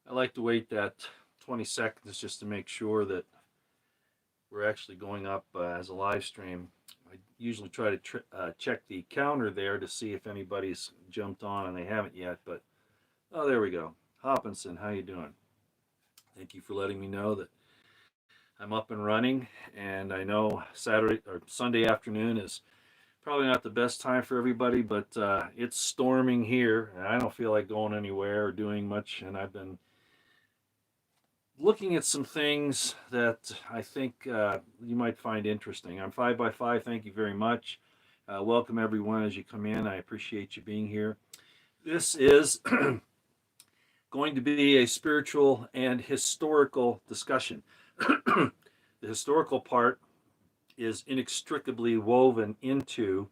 I like to wait that 20 seconds just to make sure that we're actually going up as a live stream. I usually try to check the counter there to see if anybody's jumped on, and they haven't yet. But oh, there we go. Hopkinson, how you doing? Thank you for letting me know that I'm up and running. And I know Saturday or Sunday afternoon is probably not the best time for everybody, but it's storming here, and I don't feel like going anywhere or doing much. And I've been looking at some things that I think you might find interesting. I'm 5 by 5. Thank you very much. Welcome everyone as you come in. I appreciate you being here. This is going to be a spiritual and historical discussion. The historical part is inextricably woven into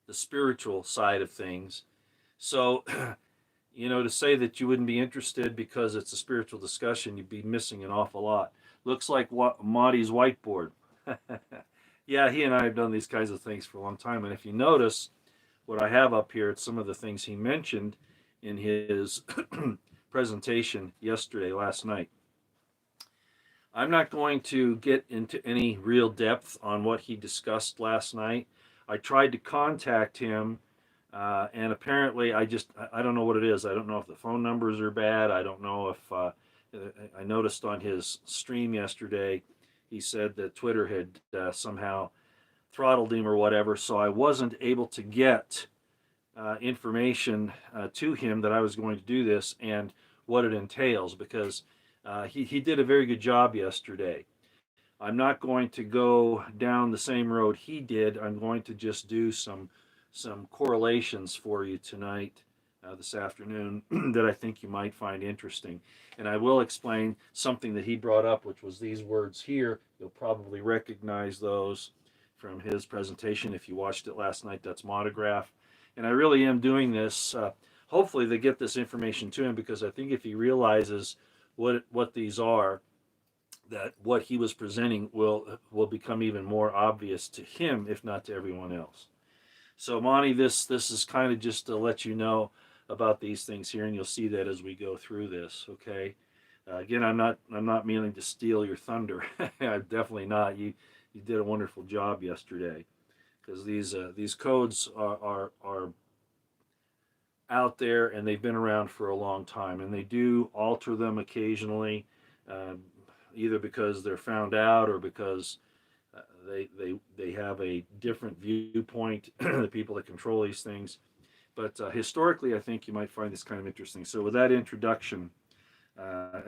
the spiritual side of things. So, to say that you wouldn't be interested because it's a spiritual discussion, you'd be missing an awful lot. Looks like Monty's whiteboard. Yeah, he and I have done these kinds of things for a long time. And if you notice what I have up here, it's some of the things he mentioned in his presentation last night. I'm not going to get into any real depth on what he discussed last night. I tried to contact him, and apparently I don't know what it is. I don't know if the phone numbers are bad. I don't know if I noticed on his stream yesterday, he said that Twitter had somehow throttled him or whatever, so I wasn't able to get information to him that I was going to do this and what it entails, because he did a very good job yesterday. I'm not going to go down the same road he did. I'm going to just do some correlations for you tonight, this afternoon, that I think you might find interesting. And I will explain something that he brought up, which was these words here. You'll probably recognize those from his presentation if you watched it last night. That's monograph. And I really am doing this. Hopefully they get this information to him, because I think if he realizes what these are, that what he was presenting will become even more obvious to him, if not to everyone else. So Monty, this is kind of just to let you know about these things here, and you'll see that as we go through this. Okay. Again, I'm not meaning to steal your thunder. I'm definitely not. You did a wonderful job yesterday, because these codes are out there, and they've been around for a long time, and they do alter them occasionally, either because they're found out or because they have a different viewpoint, the people that control these things. But historically, I think you might find this kind of interesting. So with that introduction,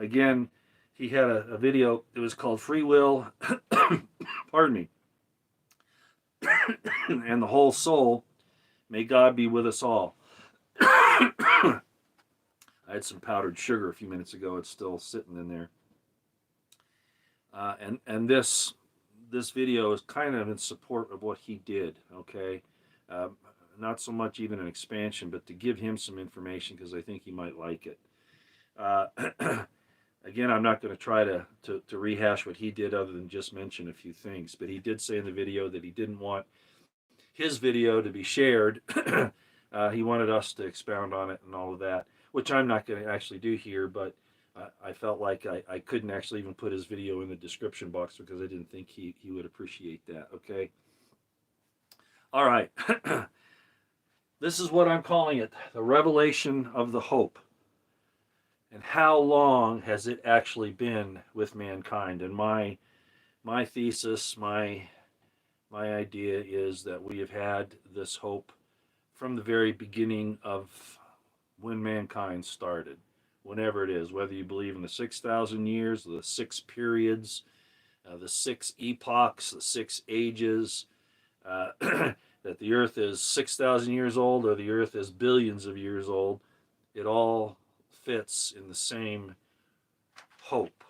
again, he had a video. It was called Free Will, pardon me, and the Whole Soul. May God be with us all. I had some powdered sugar a few minutes ago. It's still sitting in there. And this video is kind of in support of what he did. Okay, not so much even an expansion, but to give him some information, because I think he might like it. Again, I'm not going to try to rehash what he did, other than just mention a few things. But he did say in the video that he didn't want his video to be shared. He wanted us to expound on it and all of that, which I'm not going to actually do here, but I felt like I couldn't actually even put his video in the description box, because I didn't think he would appreciate that. Okay. All right. This is what I'm calling it, the revelation of the hope. And how long has it actually been with mankind? And my thesis, my idea is that we have had this hope from the very beginning of when mankind started, whenever it is, whether you believe in the 6,000 years, the 6 periods, the 6 epochs, the 6 ages, that the earth is 6,000 years old or the earth is billions of years old, it all fits in the same hope.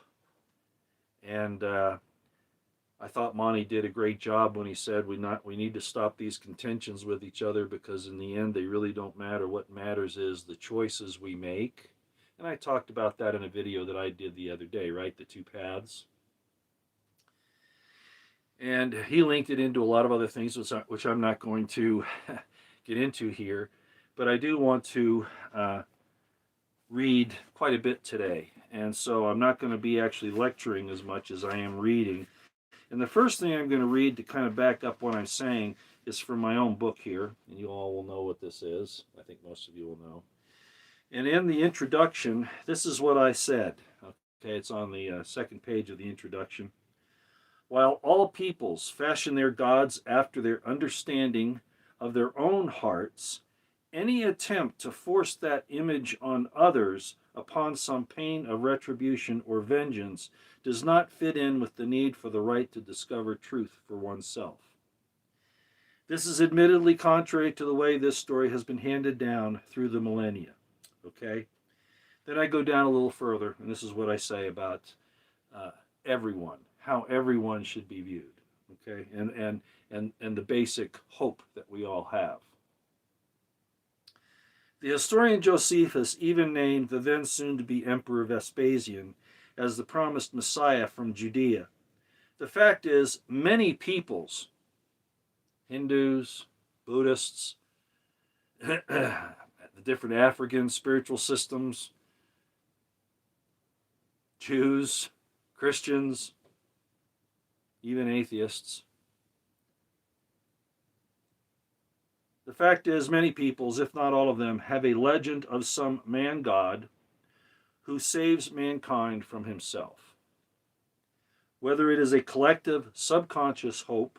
And I thought Monty did a great job when he said we need to stop these contentions with each other, because in the end they really don't matter. What matters is the choices we make. And I talked about that in a video that I did the other day, right? The 2 paths. And he linked it into a lot of other things, which I'm not going to get into here. But I do want to read quite a bit today. And so I'm not going to be actually lecturing as much as I am reading. And the first thing I'm going to read to kind of back up what I'm saying is from my own book here. And you all will know what this is. I think most of you will know. And in the introduction, this is what I said. Okay, it's on the second page of the introduction. While all peoples fashion their gods after their understanding of their own hearts, any attempt to force that image on others upon some pain of retribution or vengeance does not fit in with the need for the right to discover truth for oneself. This is admittedly contrary to the way this story has been handed down through the millennia. Okay? Then I go down a little further, and this is what I say about everyone, how everyone should be viewed. Okay? And the basic hope that we all have. The historian Josephus even named the then soon-to-be Emperor Vespasian as the promised Messiah from Judea. The fact is, many peoples, Hindus, Buddhists, the different African spiritual systems, Jews, Christians, even atheists. The fact is, many peoples, if not all of them, have a legend of some man-god who saves mankind from himself. Whether it is a collective subconscious hope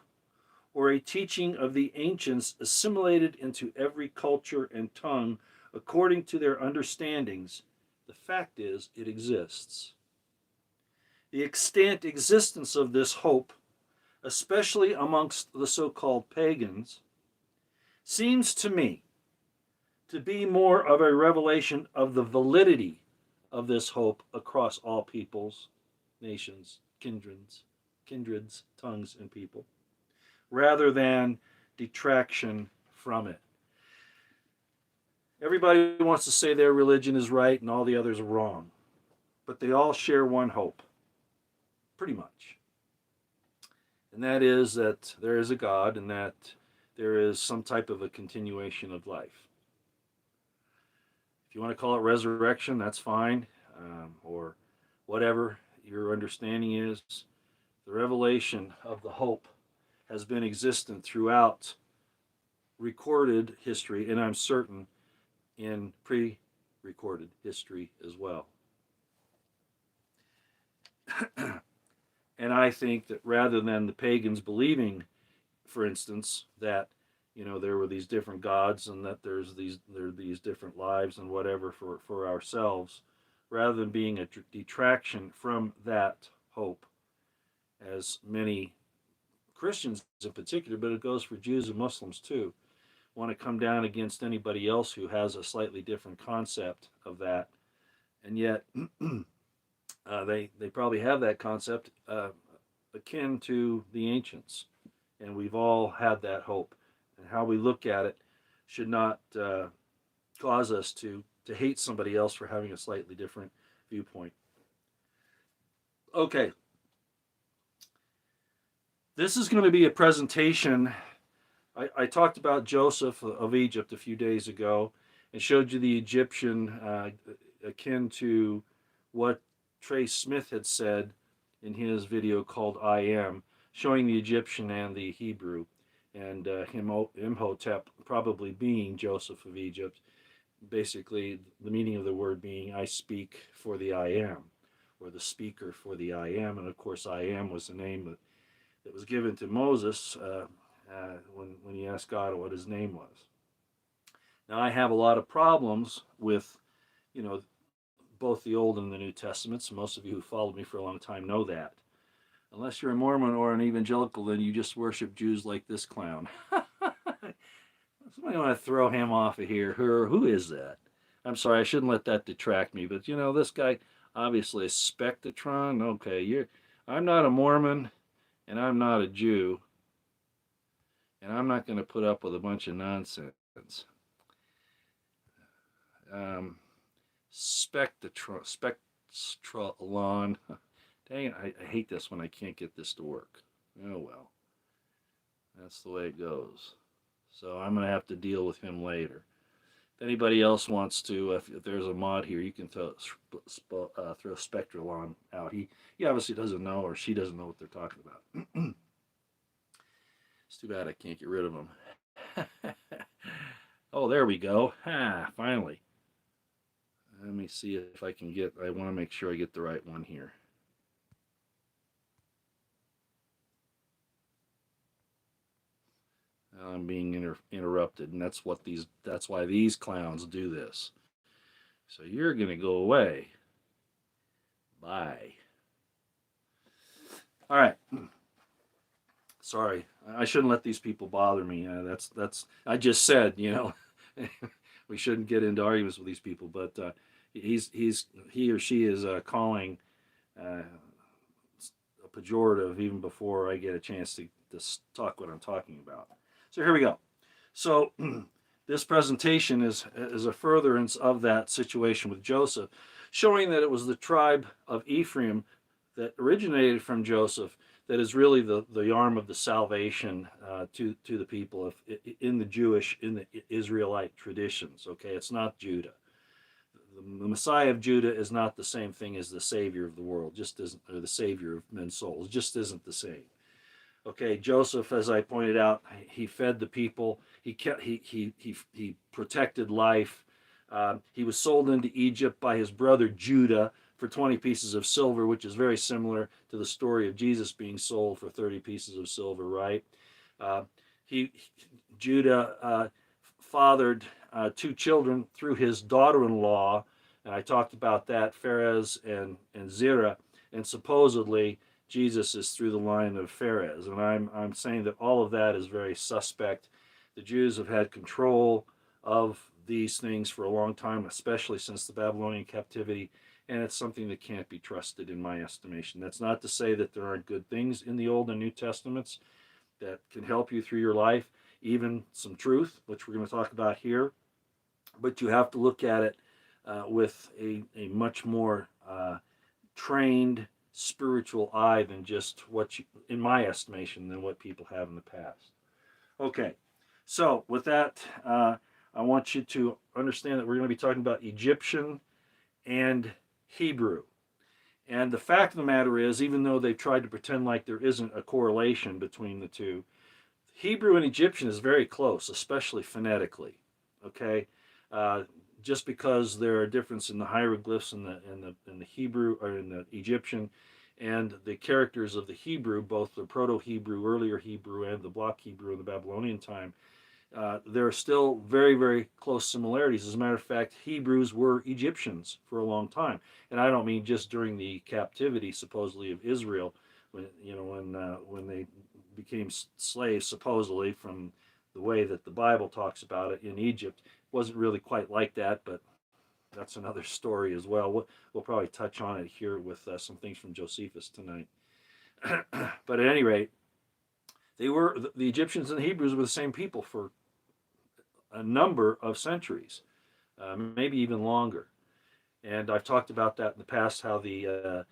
or a teaching of the ancients assimilated into every culture and tongue according to their understandings, the fact is it exists. The extant existence of this hope, especially amongst the so-called pagans, seems to me to be more of a revelation of the validity of this hope across all peoples, nations, kindreds, tongues, and people, rather than detraction from it. Everybody wants to say their religion is right and all the others are wrong, but they all share one hope, pretty much. And that is that there is a God and that there is some type of a continuation of life. If you want to call it resurrection, that's fine, or whatever your understanding is. The revelation of the hope has been existent throughout recorded history, and I'm certain in pre-recorded history as well. And I think that rather than the pagans believing, for instance, that there were these different gods and that there are these different lives and whatever for ourselves, rather than being a detraction from that hope, as many Christians in particular, but it goes for Jews and Muslims too, want to come down against anybody else who has a slightly different concept of that, and yet they probably have that concept akin to the ancients, and we've all had that hope. And how we look at it should not cause us to hate somebody else for having a slightly different viewpoint. Okay. This is going to be a presentation. I talked about Joseph of Egypt a few days ago and showed you the Egyptian akin to what Trace Smith had said in his video called I Am, showing the Egyptian and the Hebrew, and Imhotep probably being Joseph of Egypt. Basically, the meaning of the word being I speak for the I Am, or the speaker for the I Am. And of course, I Am was the name that was given to Moses when he asked God what his name was. Now, I have a lot of problems with, both the Old and the New Testaments. Most of you who followed me for a long time know that. Unless you're a Mormon or an evangelical, then you just worship Jews like this clown. Somebody want to throw him off of here. Who is that? I'm sorry, I shouldn't let that detract me. But this guy obviously is Spectatron. Okay, I'm not a Mormon, and I'm not a Jew, and I'm not going to put up with a bunch of nonsense. Spectralon. Dang it, I hate this when I can't get this to work. Oh well. That's the way it goes. So I'm going to have to deal with him later. anybody else wants to, if there's a mod here, you can throw Spectral on out. He obviously doesn't know, or she doesn't know what they're talking about. It's too bad I can't get rid of them. Oh, there we go. Finally. Let me see if I can get, I want to make sure I get the right one here. I'm being interrupted, and that's why these clowns do this. So you're going to go away. Bye. All right. Sorry, I shouldn't let these people bother me. That's I just said, we shouldn't get into arguments with these people. But he or she is calling a pejorative even before I get a chance to talk what I'm talking about. So here we go. So this presentation is a furtherance of that situation with Joseph, showing that it was the tribe of Ephraim that originated from Joseph that is really the arm of the salvation to the people in the Israelite traditions. Okay, it's not Judah. The Messiah of Judah is not the same thing as the Savior of the world, just isn't, or the Savior of men's souls, just isn't the same. Okay, Joseph, as I pointed out, he fed the people. He protected life. He was sold into Egypt by his brother Judah for 20 pieces of silver, which is very similar to the story of Jesus being sold for 30 pieces of silver, right? Uh, Judah fathered 2 children through his daughter-in-law, and I talked about that, Pharez and Zerah, and supposedly Jesus is through the line of Pharez, and I'm saying that all of that is very suspect. The Jews have had control of these things for a long time, especially since the Babylonian captivity, and it's something that can't be trusted in my estimation. That's not to say that there aren't good things in the Old and New Testaments that can help you through your life, even some truth, which we're going to talk about here, but you have to look at it with a much more trained spiritual eye than just in my estimation, than what people have in the past. Okay, so with that, I want you to understand that we're going to be talking about Egyptian and Hebrew. And the fact of the matter is, even though they've tried to pretend like there isn't a correlation between the two, Hebrew and Egyptian is very close, especially phonetically. Okay, just because there are differences in the hieroglyphs in the Hebrew or in the Egyptian, and the characters of the Hebrew, both the Proto-Hebrew, earlier Hebrew, and the Block Hebrew in the Babylonian time, there are still very, very close similarities. As a matter of fact, Hebrews were Egyptians for a long time, and I don't mean just during the captivity, supposedly, of Israel, when they became slaves, supposedly, from the way that the Bible talks about it in Egypt. It wasn't really quite like that, but that's another story as well. We'll probably touch on it here with some things from Josephus tonight. But at any rate, the Egyptians and the Hebrews were the same people for a number of centuries, maybe even longer. And I've talked about that in the past, how the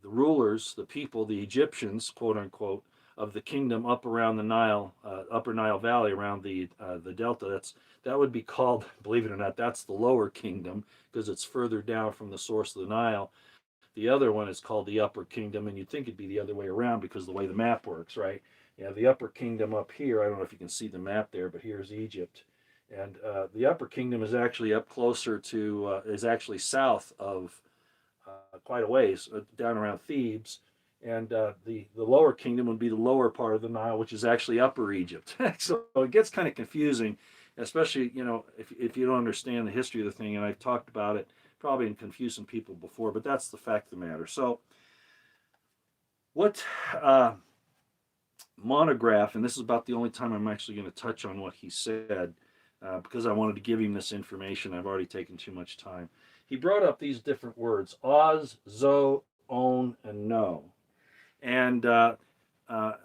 the rulers, the people, the Egyptians, quote unquote, of the kingdom up around the Nile, Upper Nile Valley, around the Delta. That would be called, believe it or not, that's the lower kingdom because it's further down from the source of the Nile. The other one is called the Upper Kingdom, and you'd think it'd be the other way around because of the way the map works, right? You have the Upper Kingdom up here. I don't know if you can see the map there, but here's Egypt. And the Upper Kingdom is actually up closer to, is actually south of quite a ways, down around Thebes. And the Lower Kingdom would be the lower part of the Nile, which is actually Upper Egypt. So it gets kind of confusing, especially, if you don't understand the history of the thing. And I've talked about it probably in confusing people before, but that's the fact of the matter. So what Monograph, and this is about the only time I'm actually going to touch on what he said, because I wanted to give him this information. I've already taken too much time. He brought up these different words: Oz, Zo, Own, and No. And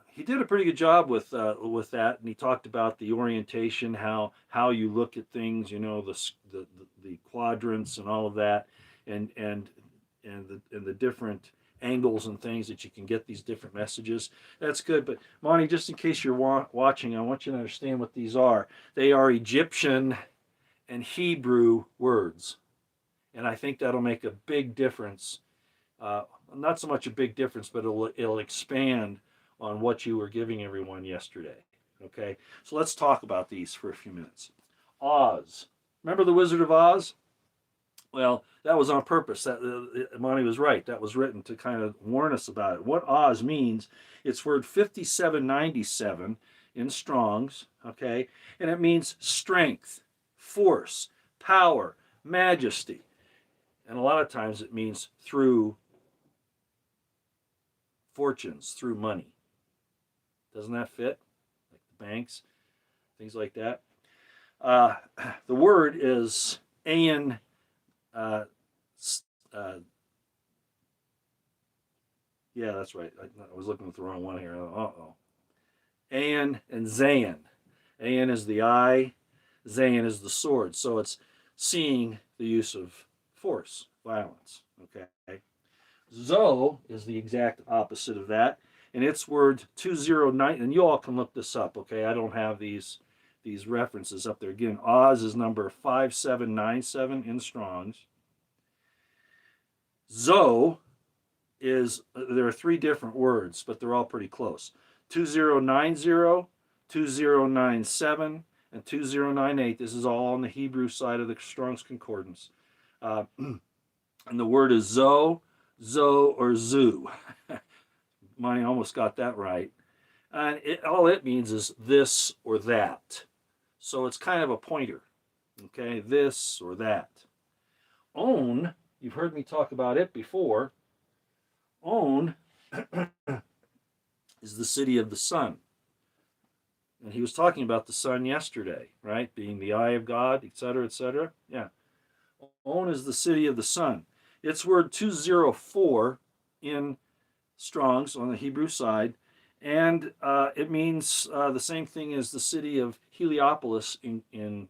he did a pretty good job with that, and he talked about the orientation, how you look at things, the quadrants and all of that, and the different angles and things that you can get these different messages. That's good. But Monty, just in case you're watching, I want you to understand what these are. They are Egyptian and Hebrew words. And I think that'll make a big difference. Not so much a big difference, but it'll expand on what you were giving everyone yesterday. Okay, so let's talk about these for a few minutes. Oz. Remember the Wizard of Oz? Well, that was on purpose. Monty was right. That was written to kind of warn us about it. What Oz means, it's word 5797 in Strong's, okay? And it means strength, force, power, majesty. And a lot of times it means through fortunes, through money. Doesn't that fit? Like the banks, things like that. The word is Ayin. Yeah, that's right. I was looking at the wrong one here. Uh-oh. Ayin and Zayin. Ayin is the eye. Zayin is the sword. So it's seeing the use of force, violence. Okay. Zo is the exact opposite of that. And its word 209, and you all can look this up, okay? I don't have these references up there. Again, Oz is number 5797 in Strong's. Zo is, there are three different words, but they're all pretty close. 2090, 2097, and 2098. This is all on the Hebrew side of the Strong's Concordance. And the word is Zo, or Zu. Monty almost got that right. And all it means is this or that. So it's kind of a pointer. Okay, this or that. On, you've heard me talk about it before. On is the city of the sun. And he was talking about the sun yesterday, right? Being the eye of God, etc., etc. Yeah. On is the city of the sun. It's word 204 in Strong's on the Hebrew side, and it means the same thing as the city of Heliopolis in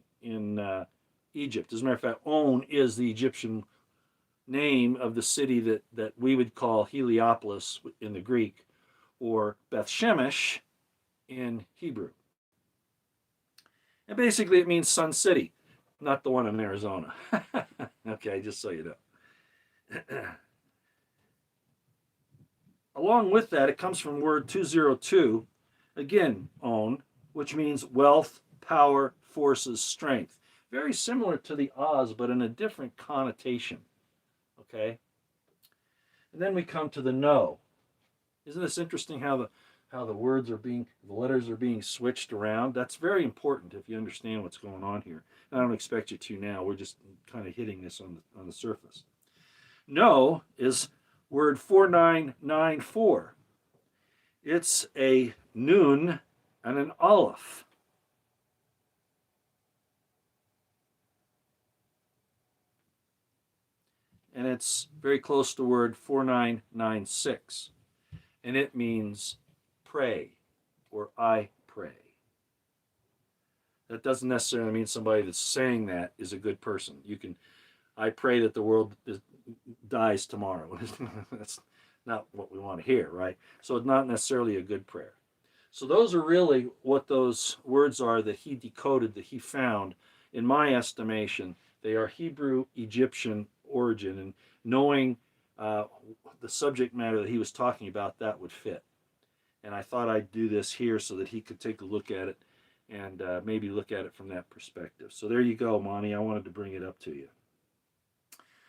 Egypt. As a matter of fact, On is the Egyptian name of the city that we would call Heliopolis in the Greek, or Beth Shemesh in Hebrew. And basically it means Sun City, not the one in Arizona. Okay, just so you know. Along with that, it comes from word 202, again, On, which means wealth, power, forces, strength. Very similar to the Oz, but in a different connotation. Okay? And then we come to the No. Isn't this interesting how the words are the letters are being switched around? That's very important if you understand what's going on here. And I don't expect you to now. We're just kind of hitting this on the surface. No is word 4994. It's a Nun and an Aleph. And it's very close to word 4996. And it means pray, or I pray. That doesn't necessarily mean somebody that's saying that is a good person. I pray that the world dies tomorrow. That's not what we want to hear, right? So it's not necessarily a good prayer. So those are really what those words are that he decoded, that he found. In my estimation, they are Hebrew Egyptian origin, and knowing the subject matter that he was talking about, that would fit. And I thought I'd do this here so that he could take a look at it and maybe look at it from that perspective. So there you go, Monty. I wanted to bring it up to you.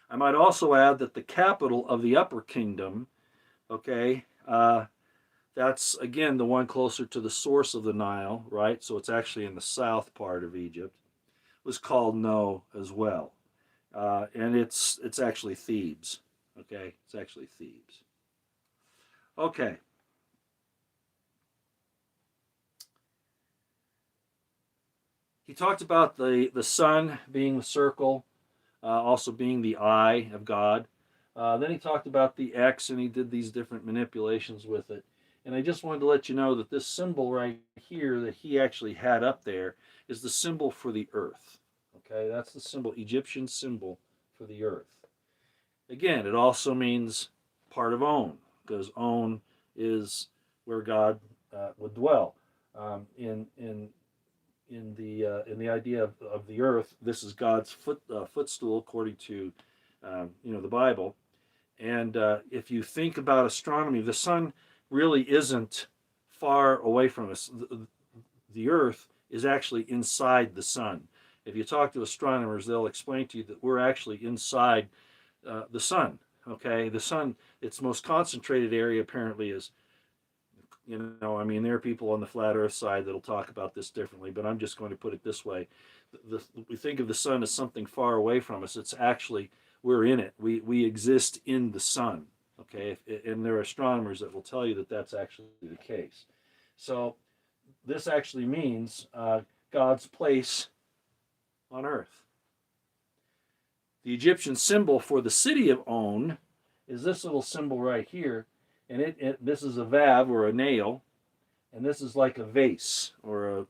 I might also add that the capital of the Upper Kingdom, okay, that's, again, the one closer to the source of the Nile, right? So it's actually in the south part of Egypt, was called No as well. And it's actually Thebes, okay? It's actually Thebes. Okay. He talked about the sun being the circle, also being the eye of God. Then he talked about the X, and he did these different manipulations with it. And I just wanted to let you know that this symbol right here that he actually had up there is the symbol for the earth. Okay, that's the symbol, Egyptian symbol for the earth. Again, it also means part of On, because On is where God would dwell. In the idea of the earth, this is God's footstool according to the Bible. And if you think about astronomy, the sun really isn't far away from us. The earth is actually inside the sun. If you talk to astronomers, they'll explain to you that we're actually inside the sun. Okay, the sun, its most concentrated area apparently is, I mean, there are people on the flat earth side that'll talk about this differently, but I'm just going to put it this way. We think of the sun as something far away from us. It's actually, we're in it. We exist in the sun. Okay, and there are astronomers that will tell you that that's actually the case. So this actually means God's place on earth. The Egyptian symbol for the city of On is this little symbol right here, and this is a vav, or a nail, and this is like a vase or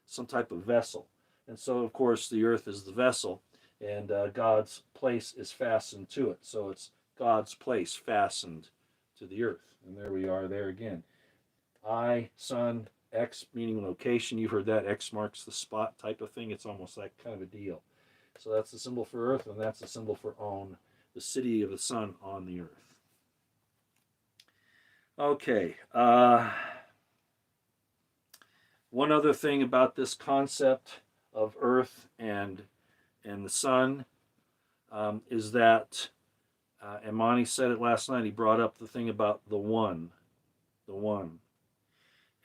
some type of vessel. And so, of course, the earth is the vessel, and God's place is fastened to it. So it's God's place fastened to the earth. And there we are there again. I, sun, X meaning location. You've heard that, X marks the spot type of thing. It's almost like kind of a deal. So that's the symbol for earth, and that's the symbol for On, the city of the sun on the earth. Okay. One other thing about this concept of earth and the sun is that, and Monty said it last night, he brought up the thing about the one.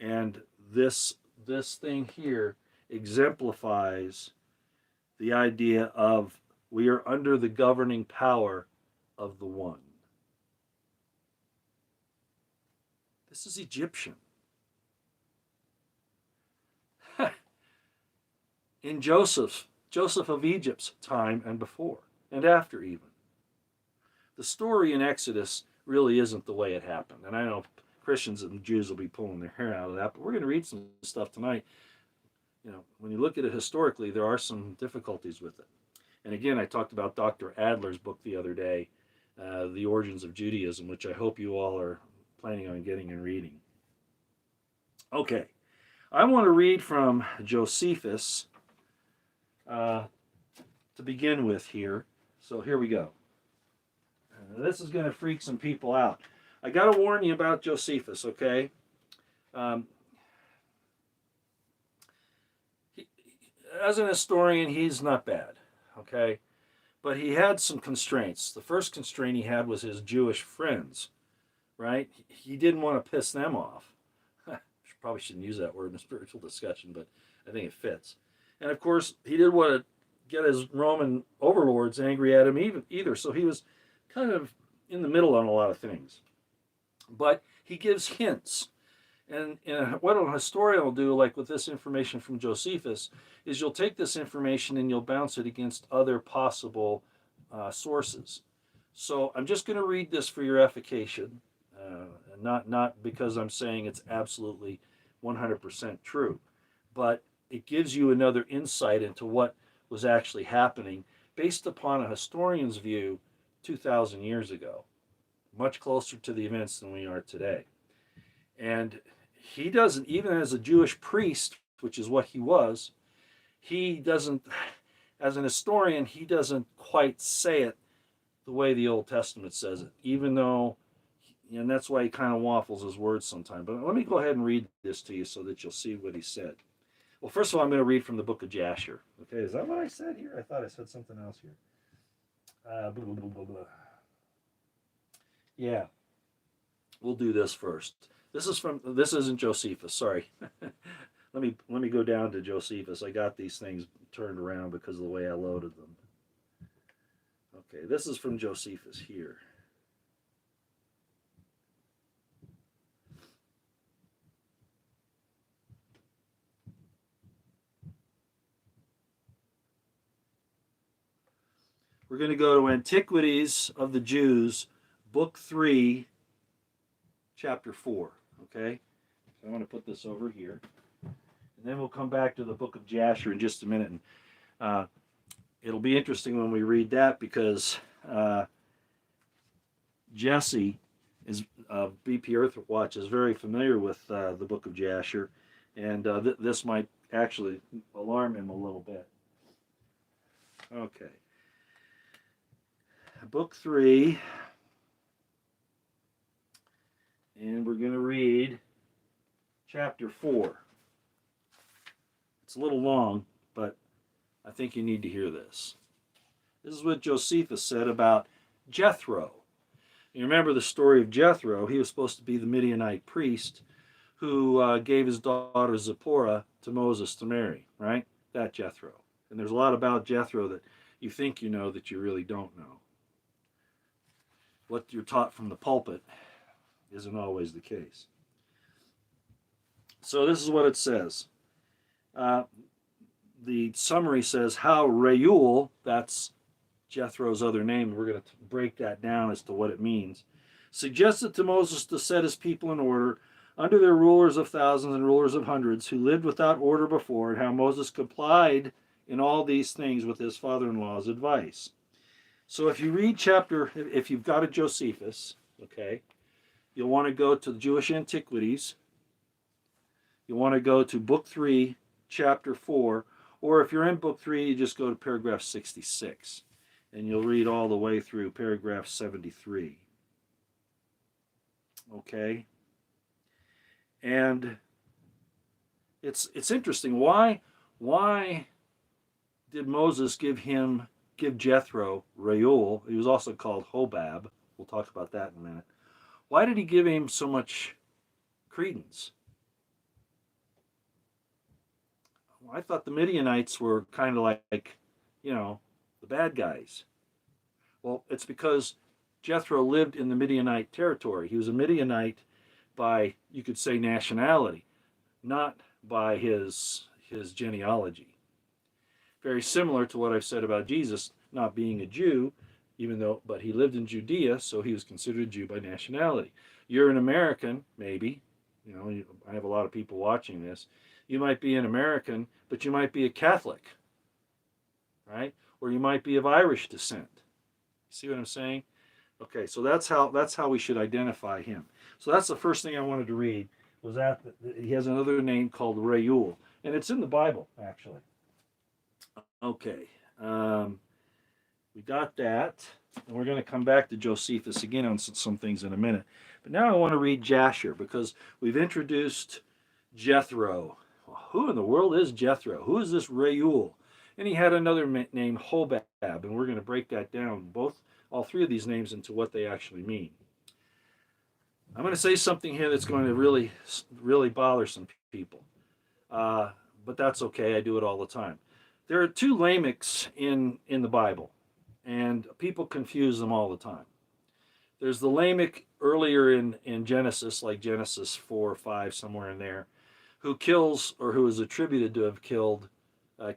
And this thing here exemplifies the idea of we are under the governing power of the one. This is Egyptian. In Joseph of Egypt's time and before, and after even. The story in Exodus really isn't the way it happened. And I know Christians and Jews will be pulling their hair out of that, but we're going to read some stuff tonight. When you look at it historically, there are some difficulties with it. And again, I talked about Dr. Adler's book the other day, The Origins of Judaism, which I hope you all are planning on getting and reading. Okay, I want to read from Josephus to begin with here. So here we go. This is going to freak some people out. I got to warn you about Josephus, okay? As an historian, he's not bad, okay? But he had some constraints. The first constraint he had was his Jewish friends, right? He didn't want to piss them off. Probably shouldn't use that word in a spiritual discussion, but I think it fits. And of course, he didn't want to get his Roman overlords angry at him either. So he was kind of in the middle on a lot of things. But he gives hints. And what a historian will do, like with this information from Josephus, is you'll take this information and you'll bounce it against other possible sources. So I'm just going to read this for your edification, not because I'm saying it's absolutely 100% true, but it gives you another insight into what was actually happening based upon a historian's view 2,000 years ago, much closer to the events than we are today. And he doesn't, even as a Jewish priest, which is what he was, he doesn't, as an historian, he doesn't quite say it the way the Old Testament says it, even though, and that's why he kind of waffles his words sometimes. But let me go ahead and read this to you so that you'll see what he said. Well, first of all, I'm going to read from the book of Jasher. Okay, is that what I said here? I thought I said something else here. Blah, blah, blah, blah, blah. Yeah, we'll do this first. This isn't Josephus, sorry. let me go down to Josephus. I got these things turned around because of the way I loaded them. Okay, this is from Josephus here. We're going to go to Antiquities of the Jews, Book 3, Chapter 4. Okay? So I want to put this over here. And then we'll come back to the book of Jasher in just a minute. And it'll be interesting when we read that because Jesse is BP Earthwatch is very familiar with the book of Jasher, and this might actually alarm him a little bit. Okay. Book 3, and we're going to read chapter 4. It's a little long, but I think you need to hear this. This is what Josephus said about Jethro. You remember the story of Jethro. He was supposed to be the Midianite priest who gave his daughter Zipporah to Moses to marry, right? That Jethro. And there's a lot about Jethro that you think you know that you really don't know. What you're taught from the pulpit isn't always the case. So this is what it says. The summary says how Reuel, that's Jethro's other name, we're going to break that down as to what it means, suggested to Moses to set his people in order under their rulers of thousands and rulers of hundreds who lived without order before, and how Moses complied in all these things with his father-in-law's advice. So if you read if you've got a Josephus, okay, you'll want to go to the Jewish Antiquities. You'll want to go to Book 3, Chapter 4, or if you're in Book 3, you just go to paragraph 66, and you'll read all the way through paragraph 73. Okay? And it's interesting. Why did Moses give Jethro Reuel? He was also called Hobab. We'll talk about that in a minute. Why did he give him so much credence? Well, I thought the Midianites were kind of like, the bad guys. Well, it's because Jethro lived in the Midianite territory. He was a Midianite by, you could say, nationality, not by his genealogy. Very similar to what I've said about Jesus not being a Jew, but he lived in Judea, so he was considered a Jew by nationality. You're an American, maybe. I have a lot of people watching this. You might be an American, but you might be a Catholic, right? Or you might be of Irish descent. See what I'm saying? Okay, so that's how we should identify him. So that's the first thing I wanted to read, was that he has another name called Reuel, and it's in the Bible, actually. Okay, we got that, and we're going to come back to Josephus again on some things in a minute. But now I want to read Jasher, because we've introduced Jethro. Who in the world is Jethro? Who is this Reuel? And he had another name, Hobab, and we're going to break that down, all three of these names, into what they actually mean. I'm going to say something here that's going to really, really bother some people, but that's okay. I do it all the time. There are two Lamechs in the Bible, and people confuse them all the time. There's the Lamech earlier in Genesis, like Genesis 4 or 5, somewhere in there, who is attributed to have killed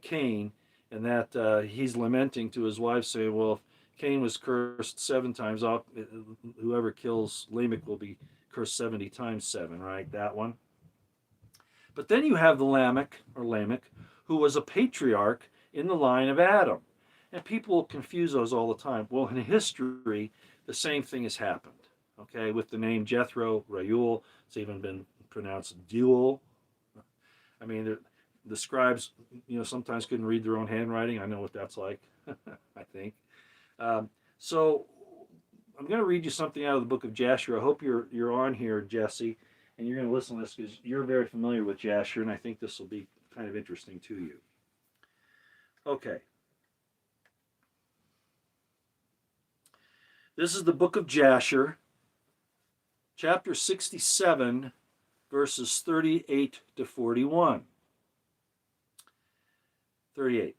Cain, and that he's lamenting to his wife, saying, well, if Cain was cursed 7 times, whoever kills Lamech will be cursed 70 times 7, right? That one. But then you have the Lamech, who was a patriarch in the line of Adam. And people confuse those all the time. Well, in history, the same thing has happened. Okay, with the name Jethro, Reuel, it's even been pronounced Duel. I mean, the scribes, sometimes couldn't read their own handwriting. I know what that's like, I think. So I'm going to read you something out of the book of Jasher. I hope you're on here, Jesse, and you're going to listen to this because you're very familiar with Jasher, and I think this will be kind of interesting to you. Okay. This is the book of Jasher, chapter 67, verses 38 to 41. 38.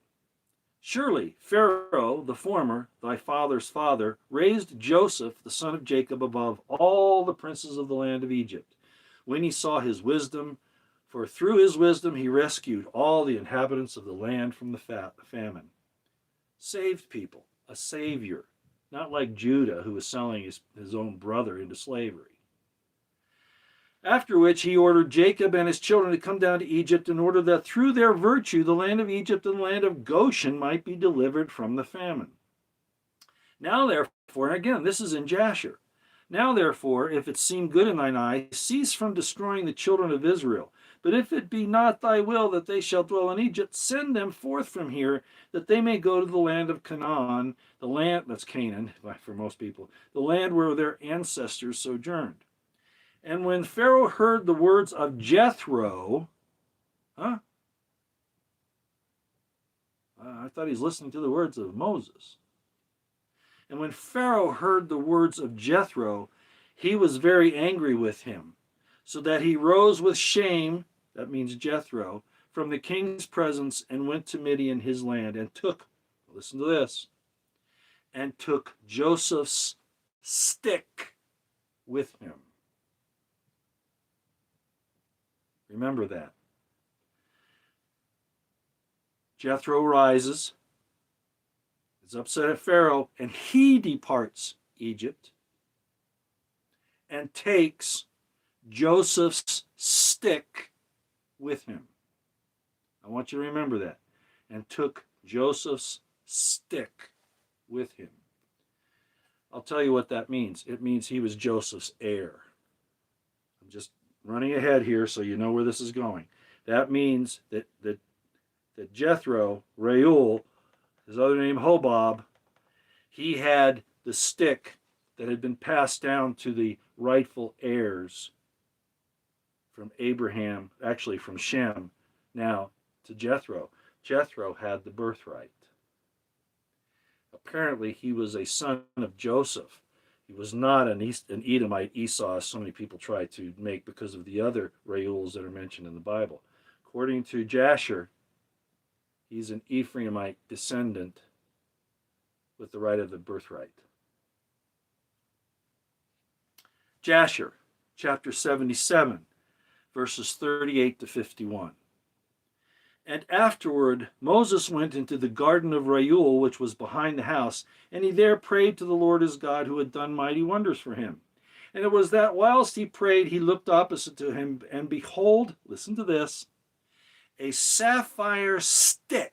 Surely Pharaoh, the former, thy father's father, raised Joseph, the son of Jacob, above all the princes of the land of Egypt, when he saw his wisdom, for through his wisdom he rescued all the inhabitants of the land from the famine. Saved people, a savior, not like Judah, who was selling his own brother into slavery. After which he ordered Jacob and his children to come down to Egypt in order that through their virtue the land of Egypt and the land of Goshen might be delivered from the famine. Now therefore, and again, this is in Jasher, Now therefore, if it seem good in thine eyes, cease from destroying the children of Israel. But if it be not thy will that they shall dwell in Egypt, send them forth from here, that they may go to the land of Canaan, the land, that's Canaan for most people, the land where their ancestors sojourned. And when Pharaoh heard the words of Jethro, I thought he was listening to the words of Moses. And when Pharaoh heard the words of Jethro, he was very angry with him, so that he rose with shame, that means Jethro, from the king's presence and went to Midian, his land, and took, listen to this, and took Joseph's stick with him. Remember that. Jethro rises, is upset at Pharaoh, and he departs Egypt and takes Joseph's stick with him. I want you to remember that. And took Joseph's stick with him. I'll tell you what that means. It means he was Joseph's heir. I'm just running ahead here so you know where this is going. That means that Jethro, Reuel, his other name Hobab, he had the stick that had been passed down to the rightful heirs from Abraham, actually from Shem, now to Jethro. Jethro had the birthright. Apparently, he was a son of Joseph. He was not an Edomite Esau, as so many people try to make because of the other Reuels that are mentioned in the Bible. According to Jasher, he's an Ephraimite descendant with the right of the birthright. Jasher, chapter 77, verses 38 to 51. And afterward Moses went into the garden of Reuel, which was behind the house, and he there prayed to the Lord his God, who had done mighty wonders for him. And it was that whilst he prayed, he looked opposite to him, and behold, listen to this, a sapphire stick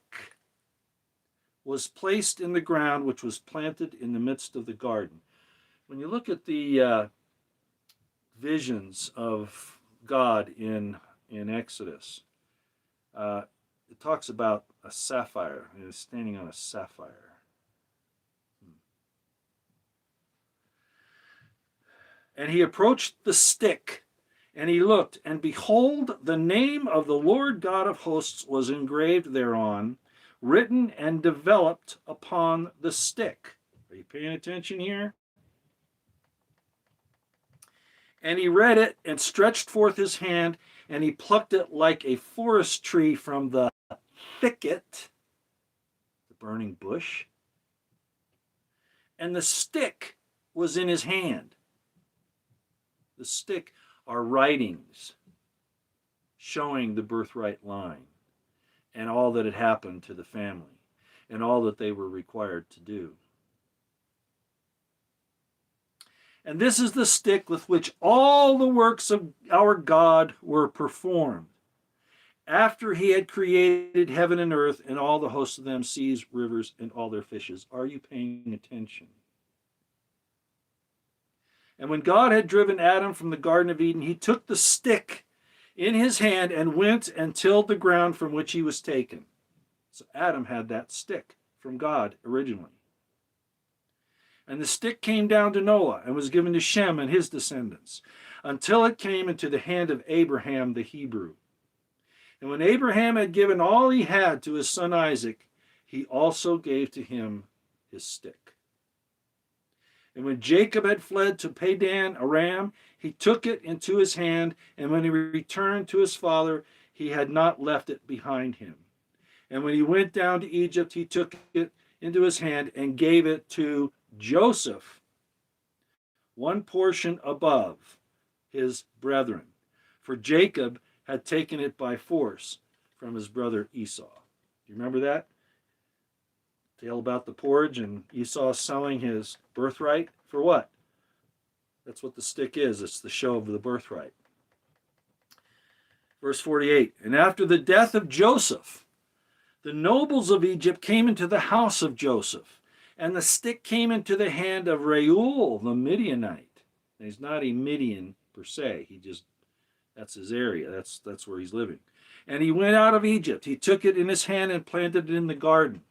was placed in the ground, which was planted in the midst of the garden. When you look at the visions of God in Exodus, it talks about a sapphire. It is standing on a sapphire. And he approached the stick, and he looked, and behold, the name of the Lord God of hosts was engraved thereon, written and developed upon the stick. Are you paying attention here? And he read it and stretched forth his hand, and he plucked it like a forest tree from the thicket, the burning bush, and the stick was in his hand. The stick are writings showing the birthright line and all that had happened to the family and all that they were required to do. And this is the stick with which all the works of our God were performed, after he had created heaven and earth and all the hosts of them, seas, rivers, and all their fishes. Are you paying attention? And when God had driven Adam from the Garden of Eden, he took the stick in his hand and went and tilled the ground from which he was taken. So Adam had that stick from God originally. And the stick came down to Noah and was given to Shem and his descendants, until it came into the hand of Abraham the Hebrew. And when Abraham had given all he had to his son Isaac, he also gave to him his stick. And when Jacob had fled to Padan Aram, he took it into his hand, and when he returned to his father, he had not left it behind him. And when he went down to Egypt, he took it into his hand and gave it to Joseph, one portion above his brethren. For Jacob had taken it by force from his brother Esau. Do you remember that? Tale about the porridge and Esau selling his birthright for what? That's what the stick is. It's the show of the birthright. Verse 48, and after the death of Joseph, the nobles of Egypt came into the house of Joseph, and the stick came into the hand of Reuel the Midianite. And he's not a Midian per se. That's his area. That's where he's living. And he went out of Egypt. He took it in his hand and planted it in the garden.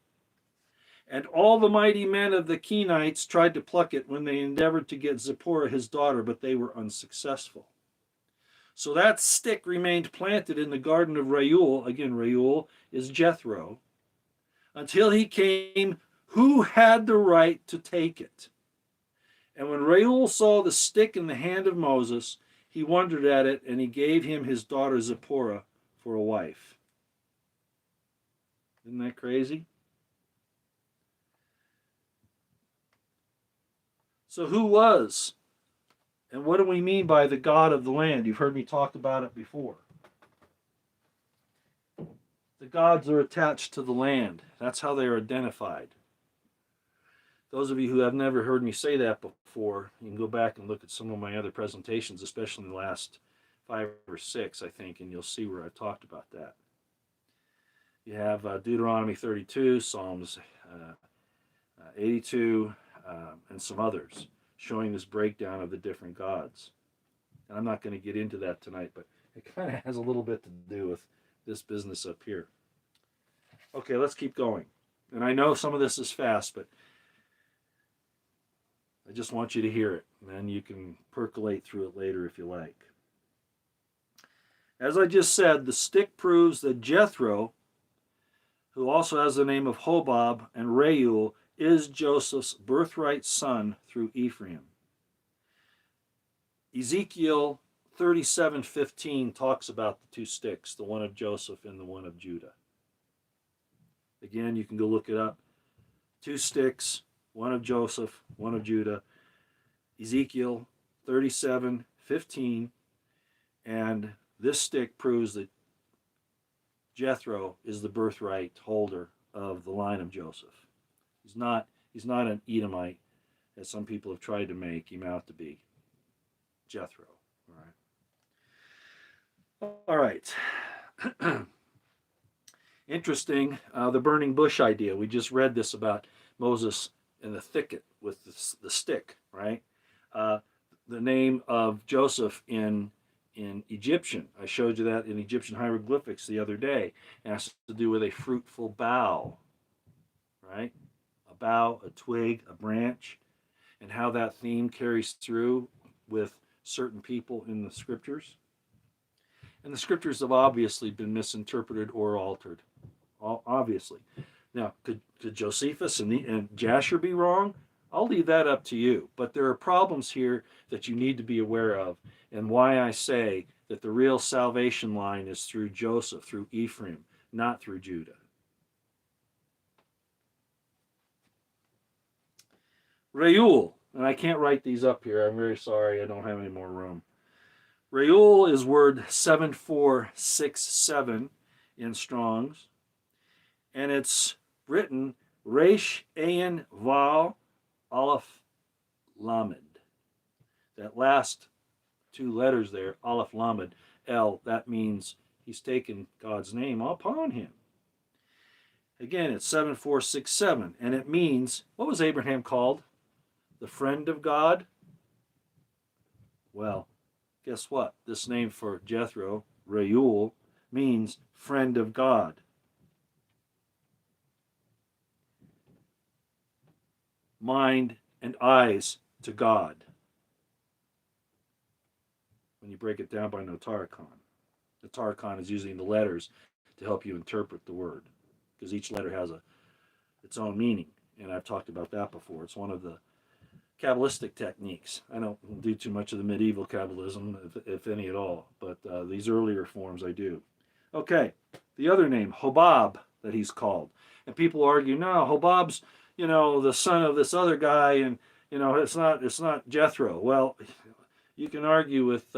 And all the mighty men of the Kenites tried to pluck it when they endeavored to get Zipporah his daughter, but they were unsuccessful. So that stick remained planted in the garden of Reuel. Again, Reuel is Jethro, until he came who had the right to take it. And when Reuel saw the stick in the hand of Moses, he wondered at it, and he gave him his daughter Zipporah for a wife. Isn't that crazy? So who was, and what do we mean by the God of the land? You've heard me talk about it before. The gods are attached to the land. That's how they are identified. Those of you who have never heard me say that before, you can go back and look at some of my other presentations, especially in the last 5 or 6, I think, and you'll see where I talked about that. You have Deuteronomy 32, Psalms 82, and some others showing this breakdown of the different gods. And I'm not going to get into that tonight, but it kind of has a little bit to do with this business up here. Okay, let's keep going. And I know some of this is fast, but I just want you to hear it, and then you can percolate through it later if you like. As I just said, the stick proves that Jethro, who also has the name of Hobab and Reuel, is Joseph's birthright son through Ephraim. Ezekiel 37:15 talks about the 2 sticks, the one of Joseph and the one of Judah. Again, you can go look it up. 2 sticks, one of Joseph, one of Judah. Ezekiel 37:15, and this stick proves that Jethro is the birthright holder of the line of Joseph. He's not an Edomite, as some people have tried to make him out to be. Jethro. All right. Interesting, the burning bush idea. We just read this about Moses in the thicket with the stick, right? The name of Joseph in Egyptian. I showed you that in Egyptian hieroglyphics the other day. It has to do with a fruitful bough, right? A bough, a twig, a branch, and how that theme carries through with certain people in the scriptures. And the scriptures have obviously been misinterpreted or altered, obviously. Now, could Josephus and Jasher be wrong? I'll leave that up to you. But there are problems here that you need to be aware of, and why I say that the real salvation line is through Joseph, through Ephraim, not through Judah. Reuel, and I can't write these up here. I'm very sorry. I don't have any more room. Reuel is word 7467 in Strong's, and it's written Resh Ayin Vav Aleph Lamed. That last 2 letters there, Aleph Lamed, L, that means he's taken God's name upon him. Again, it's 7467, and it means, what was Abraham called? The friend of God? Well, guess what? This name for Jethro, Reuel, means friend of God. Mind and eyes to God. When you break it down by Notarikon. Notarikon is using the letters to help you interpret the word, because each letter has its own meaning, and I've talked about that before. It's one of the Kabbalistic techniques. I don't do too much of the medieval Kabbalism, if any at all, but these earlier forms I do. Okay, the other name, Hobab, that he's called. And people argue, no, Hobab's, the son of this other guy, and, it's not Jethro. Well, you can argue with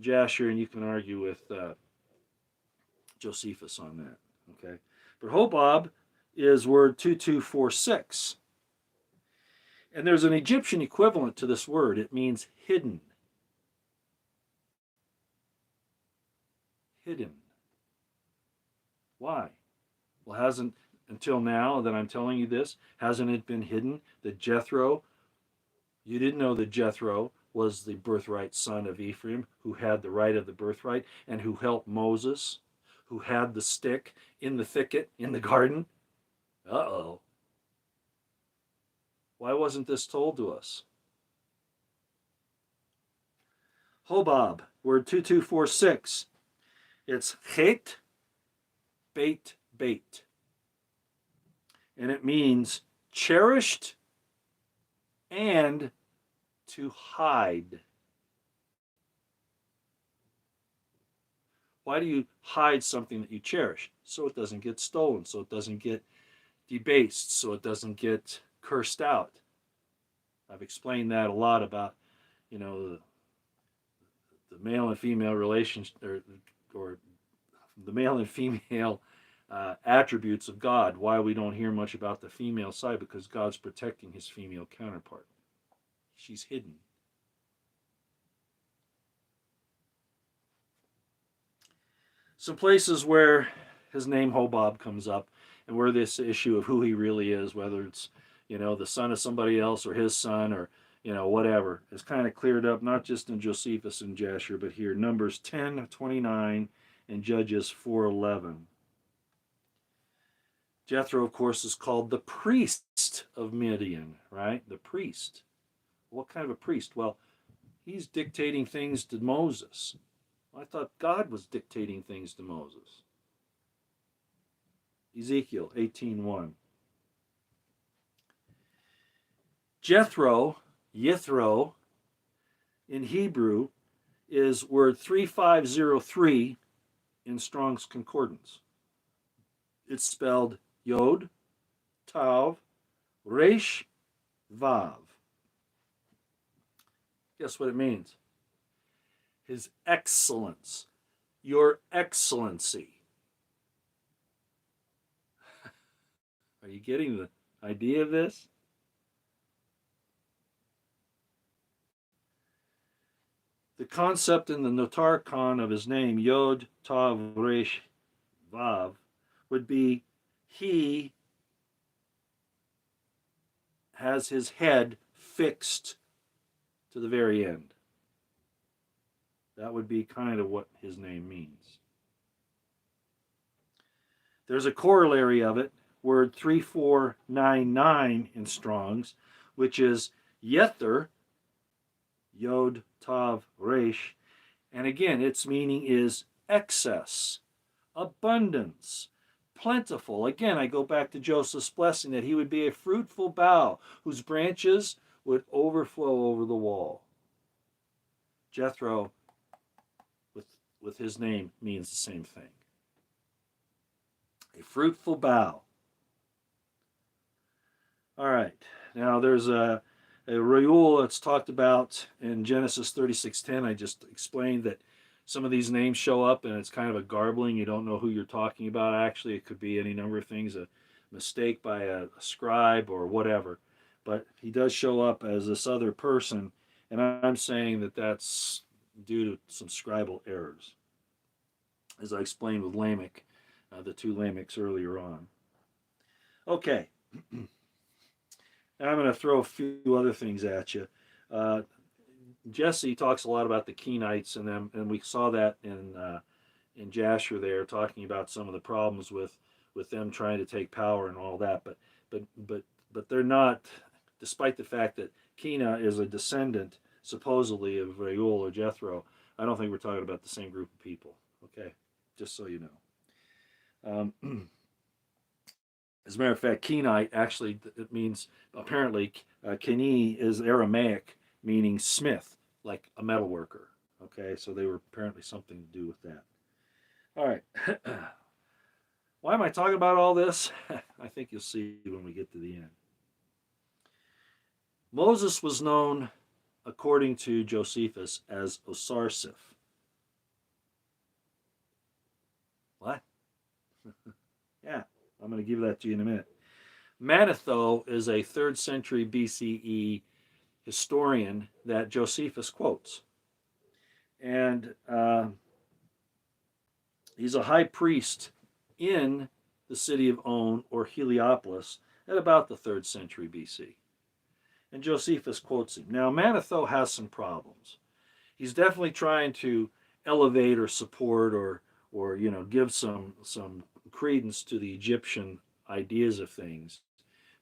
Jasher, and you can argue with Josephus on that, okay? But Hobab is word 2246. And there's an Egyptian equivalent to this word. It means hidden. Hidden. Why? Well, hasn't, until now that I'm telling you this, hasn't it been hidden that Jethro You didn't know that Jethro was the birthright son of Ephraim, who had the right of the birthright, and who helped Moses, who had the stick in the thicket in the garden. Uh-oh. Why wasn't this told to us? Hobab, word 2246. It's chet, bait. And it means cherished and to hide. Why do you hide something that you cherish? So it doesn't get stolen, so it doesn't get debased, so it doesn't get cursed out. I've explained that a lot about, the male and female relationship, or the male and female attributes of God. Why we don't hear much about the female side, because God's protecting his female counterpart. She's hidden. Some places where his name Hobab comes up, and where this issue of who he really is, whether it's the son of somebody else or his son, or whatever, is kind of cleared up, not just in Josephus and Jasher, but here Numbers 10:29 and Judges 4:11. Jethro, of course, is called the priest of Midian, right? The priest. What kind of a priest? Well, he's dictating things to Moses. I thought God was dictating things to Moses. Ezekiel 18:1. Jethro, in Hebrew, is word 3503 in Strong's Concordance. It's spelled Yod, Tav, Resh, Vav. Guess what it means? His excellence, your excellency. Are you getting the idea of this? The concept in the Notarchon of his name, Yod, Tav, Resh, Vav, would be he has his head fixed to the very end. That would be kind of what his name means. There's a corollary of it, word 3499 in Strong's, which is Yether, Yod, Tav, Resh, and again, its meaning is excess, abundance, plentiful. Again, I go back to Joseph's blessing that he would be a fruitful bough whose branches would overflow over the wall. Jethro, with his name, means the same thing. A fruitful bough. All right. Now there's a Reuel that's talked about in Genesis 36:10. I just explained that some of these names show up and it's kind of a garbling. You don't know who you're talking about. Actually, it could be any number of things, a mistake by a scribe or whatever. But he does show up as this other person, and I'm saying that that's due to some scribal errors, as I explained with Lamech, the two Lamechs earlier on. Okay. Now I'm going to throw a few other things at you. Jesse talks a lot about the Kenites and them, and we saw that in Jasher there, talking about some of the problems with them trying to take power and all that. But they're not, despite the fact that Kena is a descendant supposedly of Reuel or Jethro. I don't think we're talking about the same group of people. Okay, just so you know. As a matter of fact, Kenite actually, it means, apparently, Keni is Aramaic, meaning smith, like a metal worker. Okay, so they were apparently something to do with that. All right. Why am I talking about all this? I think you'll see when we get to the end. Moses was known, according to Josephus, as Osarsiph. What? Yeah. I'm going to give that to you in a minute. Manetho is a 3rd century BCE historian that Josephus quotes. And he's a high priest in the city of On, or Heliopolis, at about the 3rd century BC. And Josephus quotes him. Now, Manetho has some problems. He's definitely trying to elevate or support or give some credence to the Egyptian ideas of things.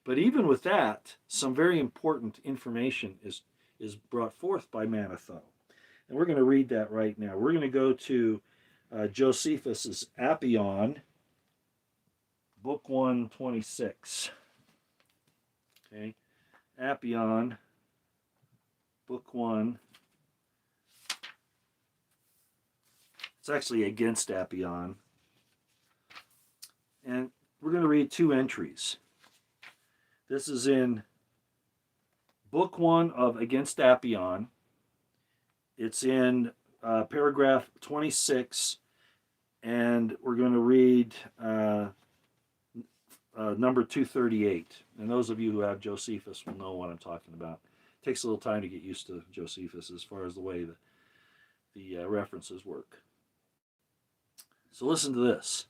But even with that, some very important information is brought forth by Manetho. And we're going to read that right now. We're going to go to Josephus's Appian, Book 126. Okay, Appian, Book 1. It's actually against Appian. And we're going to read two entries. This is in Book 1 of Against Appian. It's in paragraph 26, and we're going to read number 238. And those of you who have Josephus will know what I'm talking about. It takes a little time to get used to Josephus as far as the way the references work. So listen to this.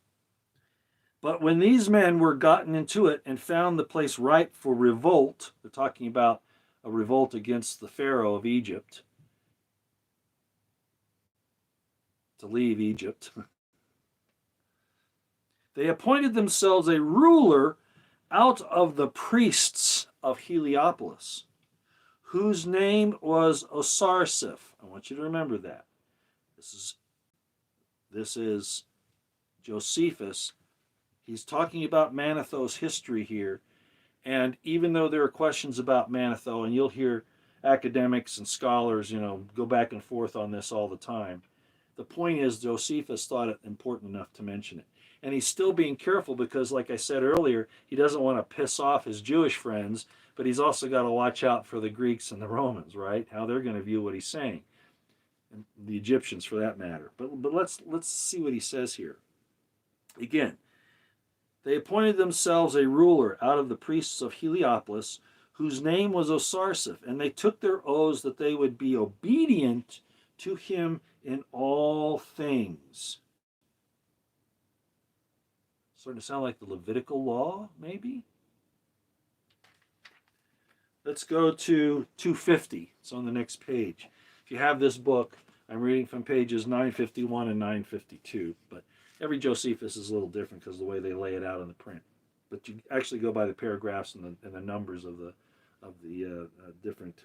But when these men were gotten into it and found the place ripe for revolt, they're talking about a revolt against the Pharaoh of Egypt, to leave Egypt, they appointed themselves a ruler out of the priests of Heliopolis, whose name was Osarsiph. I want you to remember that. This is Josephus. He's talking about Manetho's history here. And even though there are questions about Manetho, and you'll hear academics and scholars, go back and forth on this all the time, the point is Josephus thought it important enough to mention it. And he's still being careful because, like I said earlier, he doesn't want to piss off his Jewish friends, but he's also got to watch out for the Greeks and the Romans, right? How they're going to view what he's saying, and the Egyptians for that matter. But let's see what he says here. Again, they appointed themselves a ruler out of the priests of Heliopolis, whose name was Osarsiph, and they took their oaths that they would be obedient to him in all things. Starting to sound like the Levitical law, maybe? Let's go to 250. It's on the next page. If you have this book, I'm reading from pages 951 and 952, but every Josephus is a little different because of the way they lay it out in the print. But you actually go by the paragraphs and the numbers of the different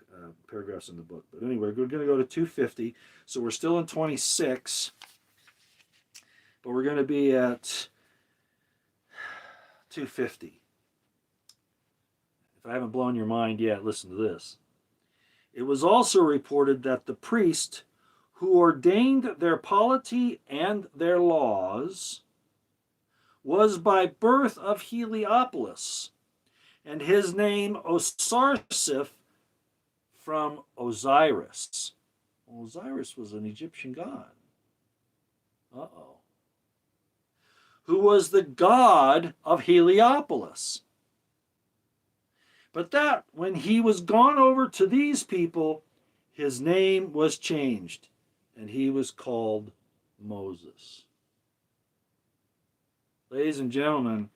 paragraphs in the book. But anyway, we're going to go to 250. So we're still in 26, but we're going to be at 250. If I haven't blown your mind yet, listen to this. It was also reported that the priest who ordained their polity and their laws was by birth of Heliopolis, and his name Osarsiph from Osiris. Osiris was an Egyptian god. Uh-oh. Who was the god of Heliopolis. But that, when he was gone over to these people, his name was changed, and he was called Moses. Ladies and gentlemen,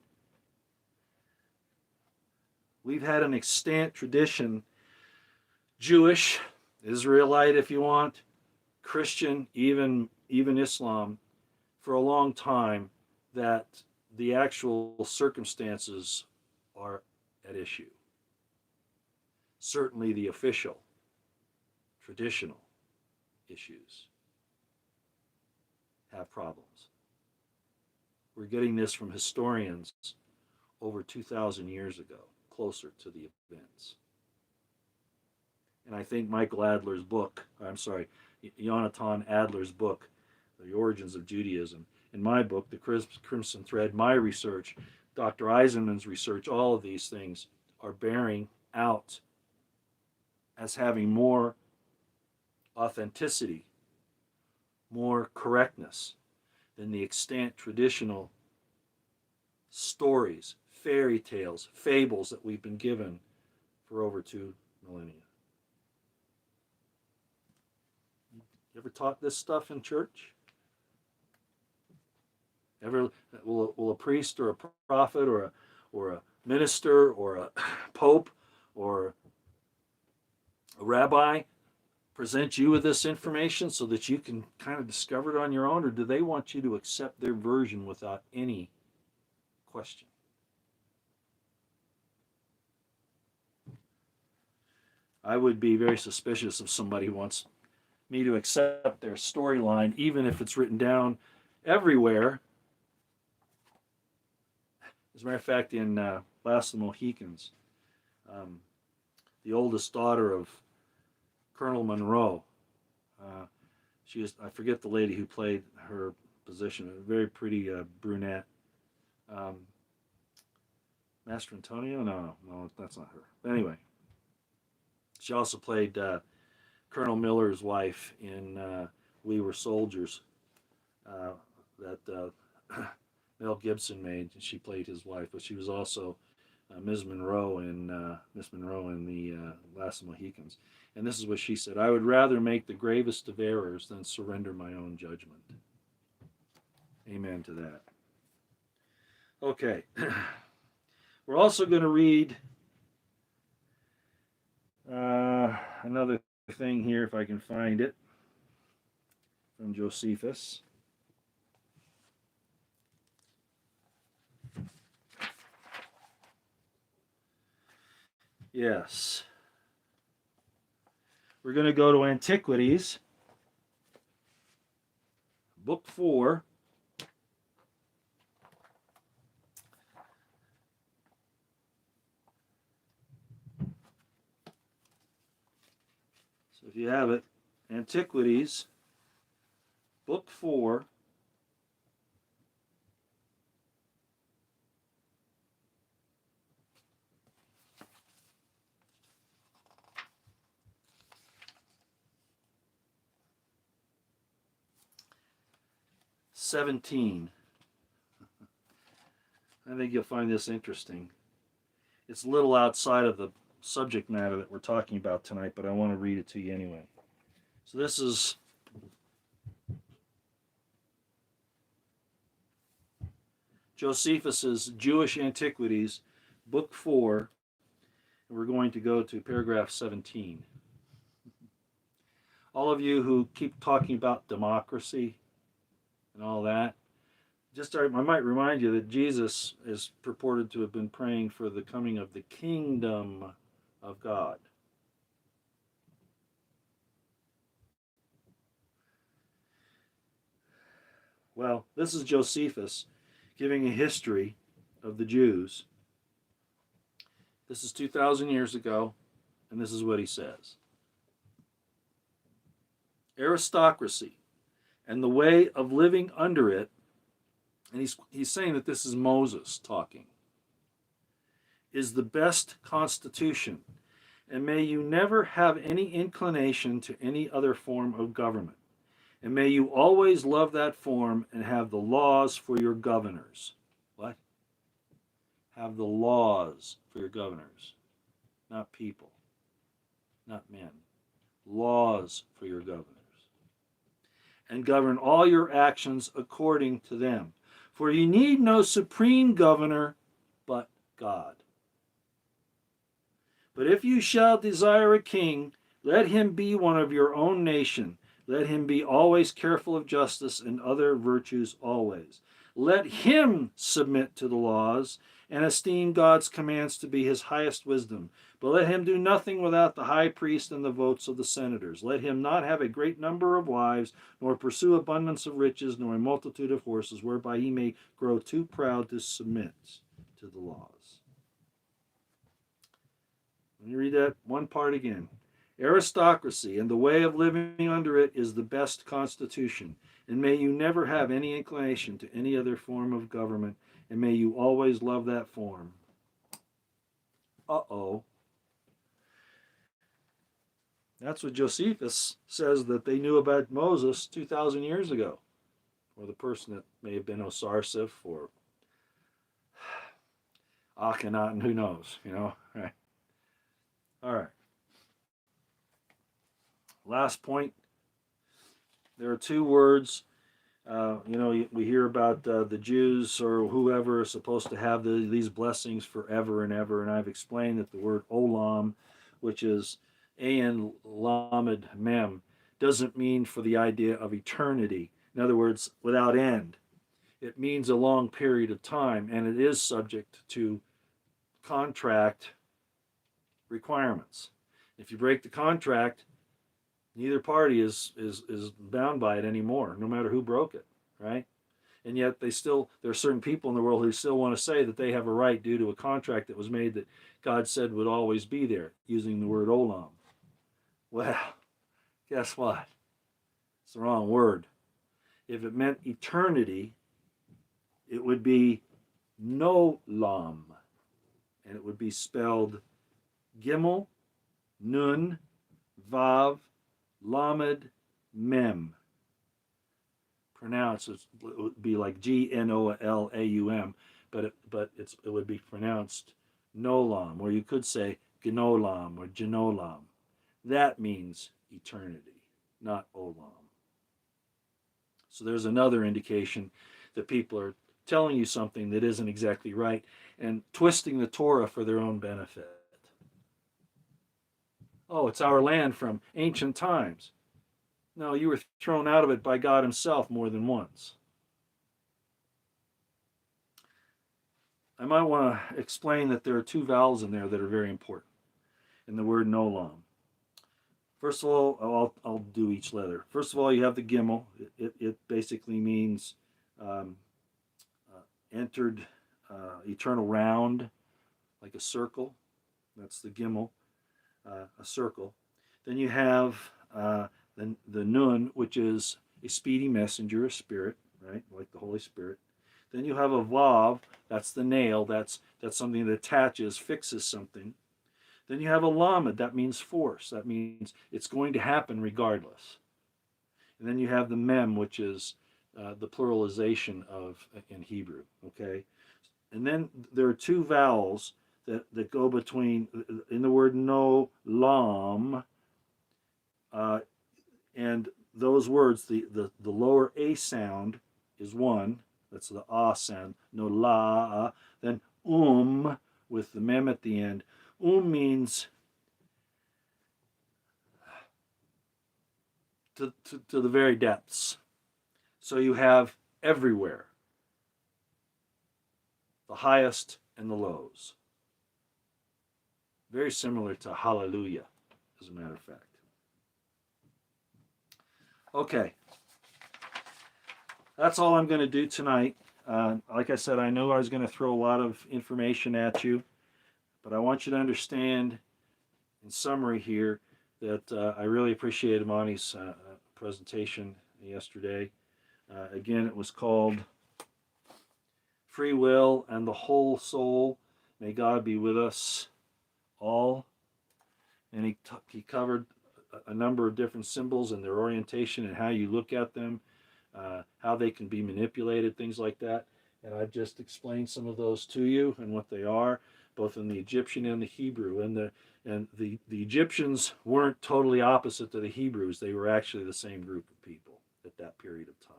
we've had an extant tradition, Jewish, Israelite if you want, Christian, even Islam, for a long time, that the actual circumstances are at issue. Certainly the official, traditional issues have problems. We're getting this from historians over 2,000 years ago, closer to the events. And I think Jonathan Adler's book, The Origins of Judaism, and my book, The Crimson Thread, my research, Dr. Eisenman's research, all of these things are bearing out as having more authenticity, more correctness than the extant traditional stories, fairy tales, fables that we've been given for over 2 millennia. You ever taught this stuff in church? Will a priest or a prophet or a minister or a pope or a rabbi present you with this information so that you can kind of discover it on your own, or do they want you to accept their version without any question? I would be very suspicious if somebody wants me to accept their storyline, even if it's written down everywhere. As a matter of fact, in Last of the Mohicans, um, the oldest daughter of Colonel Monroe, she is, I forget the lady who played her position, a very pretty brunette. Um, Master Antonio? No, that's not her. But anyway, she also played Colonel Miller's wife in We Were Soldiers that Mel Gibson made. She played his wife, but she was also Ms. Monroe in the Last of the Mohicans. And this is what she said: "I would rather make the gravest of errors than surrender my own judgment." Amen to that. Okay, we're also going to read another thing here, if I can find it, from Josephus. Yes. We're going to go to Antiquities, Book 4. So if you have it, Antiquities, Book 4. (17). I think you'll find this interesting. It's a little outside of the subject matter that we're talking about tonight, but I want to read it to you anyway. So this is Josephus's Jewish Antiquities, Book 4, and we're going to go to paragraph 17. All of you who keep talking about democracy and all that, I might remind you that Jesus is purported to have been praying for the coming of the kingdom of God. Well, this is Josephus giving a history of the Jews. This is 2,000 years ago, and this is what he says: aristocracy and the way of living under it, and he's saying that this is Moses talking, is the best constitution, and may you never have any inclination to any other form of government, and may you always love that form and have the laws for your governors. What? Have the laws for your governors, not people, not men. Laws for your governors. And govern all your actions according to them. For you need no supreme governor but God. But if you shall desire a king, let him be one of your own nation. Let him be always careful of justice and other virtues always. Let him submit to the laws and esteem God's commands to be his highest wisdom. But let him do nothing without the high priest and the votes of the senators. Let him not have a great number of wives, nor pursue abundance of riches, nor a multitude of horses, whereby he may grow too proud to submit to the laws. Let me read that one part again. Aristocracy and the way of living under it is the best constitution, and may you never have any inclination to any other form of government, and may you always love that form. Uh-oh. That's what Josephus says that they knew about Moses 2,000 years ago, or the person that may have been Osarsiph or Akhenaten, who knows, right? All right. Last point. There are two words. We hear about the Jews or whoever is supposed to have these blessings forever and ever, and I've explained that the word olam, which is Ayin Lamed Mem, doesn't mean for the idea of eternity. In other words, without end. It means a long period of time, and it is subject to contract requirements. If you break the contract, neither party is bound by it anymore, no matter who broke it, right? And yet there are certain people in the world who still want to say that they have a right due to a contract that was made that God said would always be there, using the word olam. Well, guess what? It's the wrong word. If it meant eternity, it would be no lam, and it would be spelled Gimel, Nun, Vav, Lamed, Mem. Pronounced, it would be like Gnolaum, but it would be pronounced Nolam, or you could say Gnolam or Genolam. That means eternity, not Olam. So there's another indication that people are telling you something that isn't exactly right and twisting the Torah for their own benefit. Oh, it's our land from ancient times. No, you were thrown out of it by God Himself more than once. I might want to explain that there are two vowels in there that are very important in the word nolam. First of all, I'll do each letter. First of all, you have the gimel. It basically means entered eternal round, like a circle. That's the gimel, a circle. Then you have the nun, which is a speedy messenger, a spirit, right, like the Holy Spirit. Then you have a vav, that's the nail, that's something that attaches, fixes something. Then you have a lamed, that means force, that means it's going to happen regardless. And then you have the mem, which is the pluralization of in Hebrew, okay? And then there are two vowels that go between, in the word no, lam, and those words, the lower a sound is one, that's the ah sound, no la, then with the mem at the end. Means to the very depths. So you have everywhere, the highest and the lows. Very similar to hallelujah, as a matter of fact. Okay, that's all I'm going to do tonight. Like I said, I know I was going to throw a lot of information at you, but I want you to understand, in summary here, that I really appreciated Monty's presentation yesterday. Again, it was called Free Will and the Whole Soul. May God be with us all. And he covered a number of different symbols and their orientation and how you look at them, how they can be manipulated, things like that. And I've just explained some of those to you and what they are, both in the Egyptian and the Hebrew. And the Egyptians weren't totally opposite to the Hebrews. They were actually the same group of people at that period of time.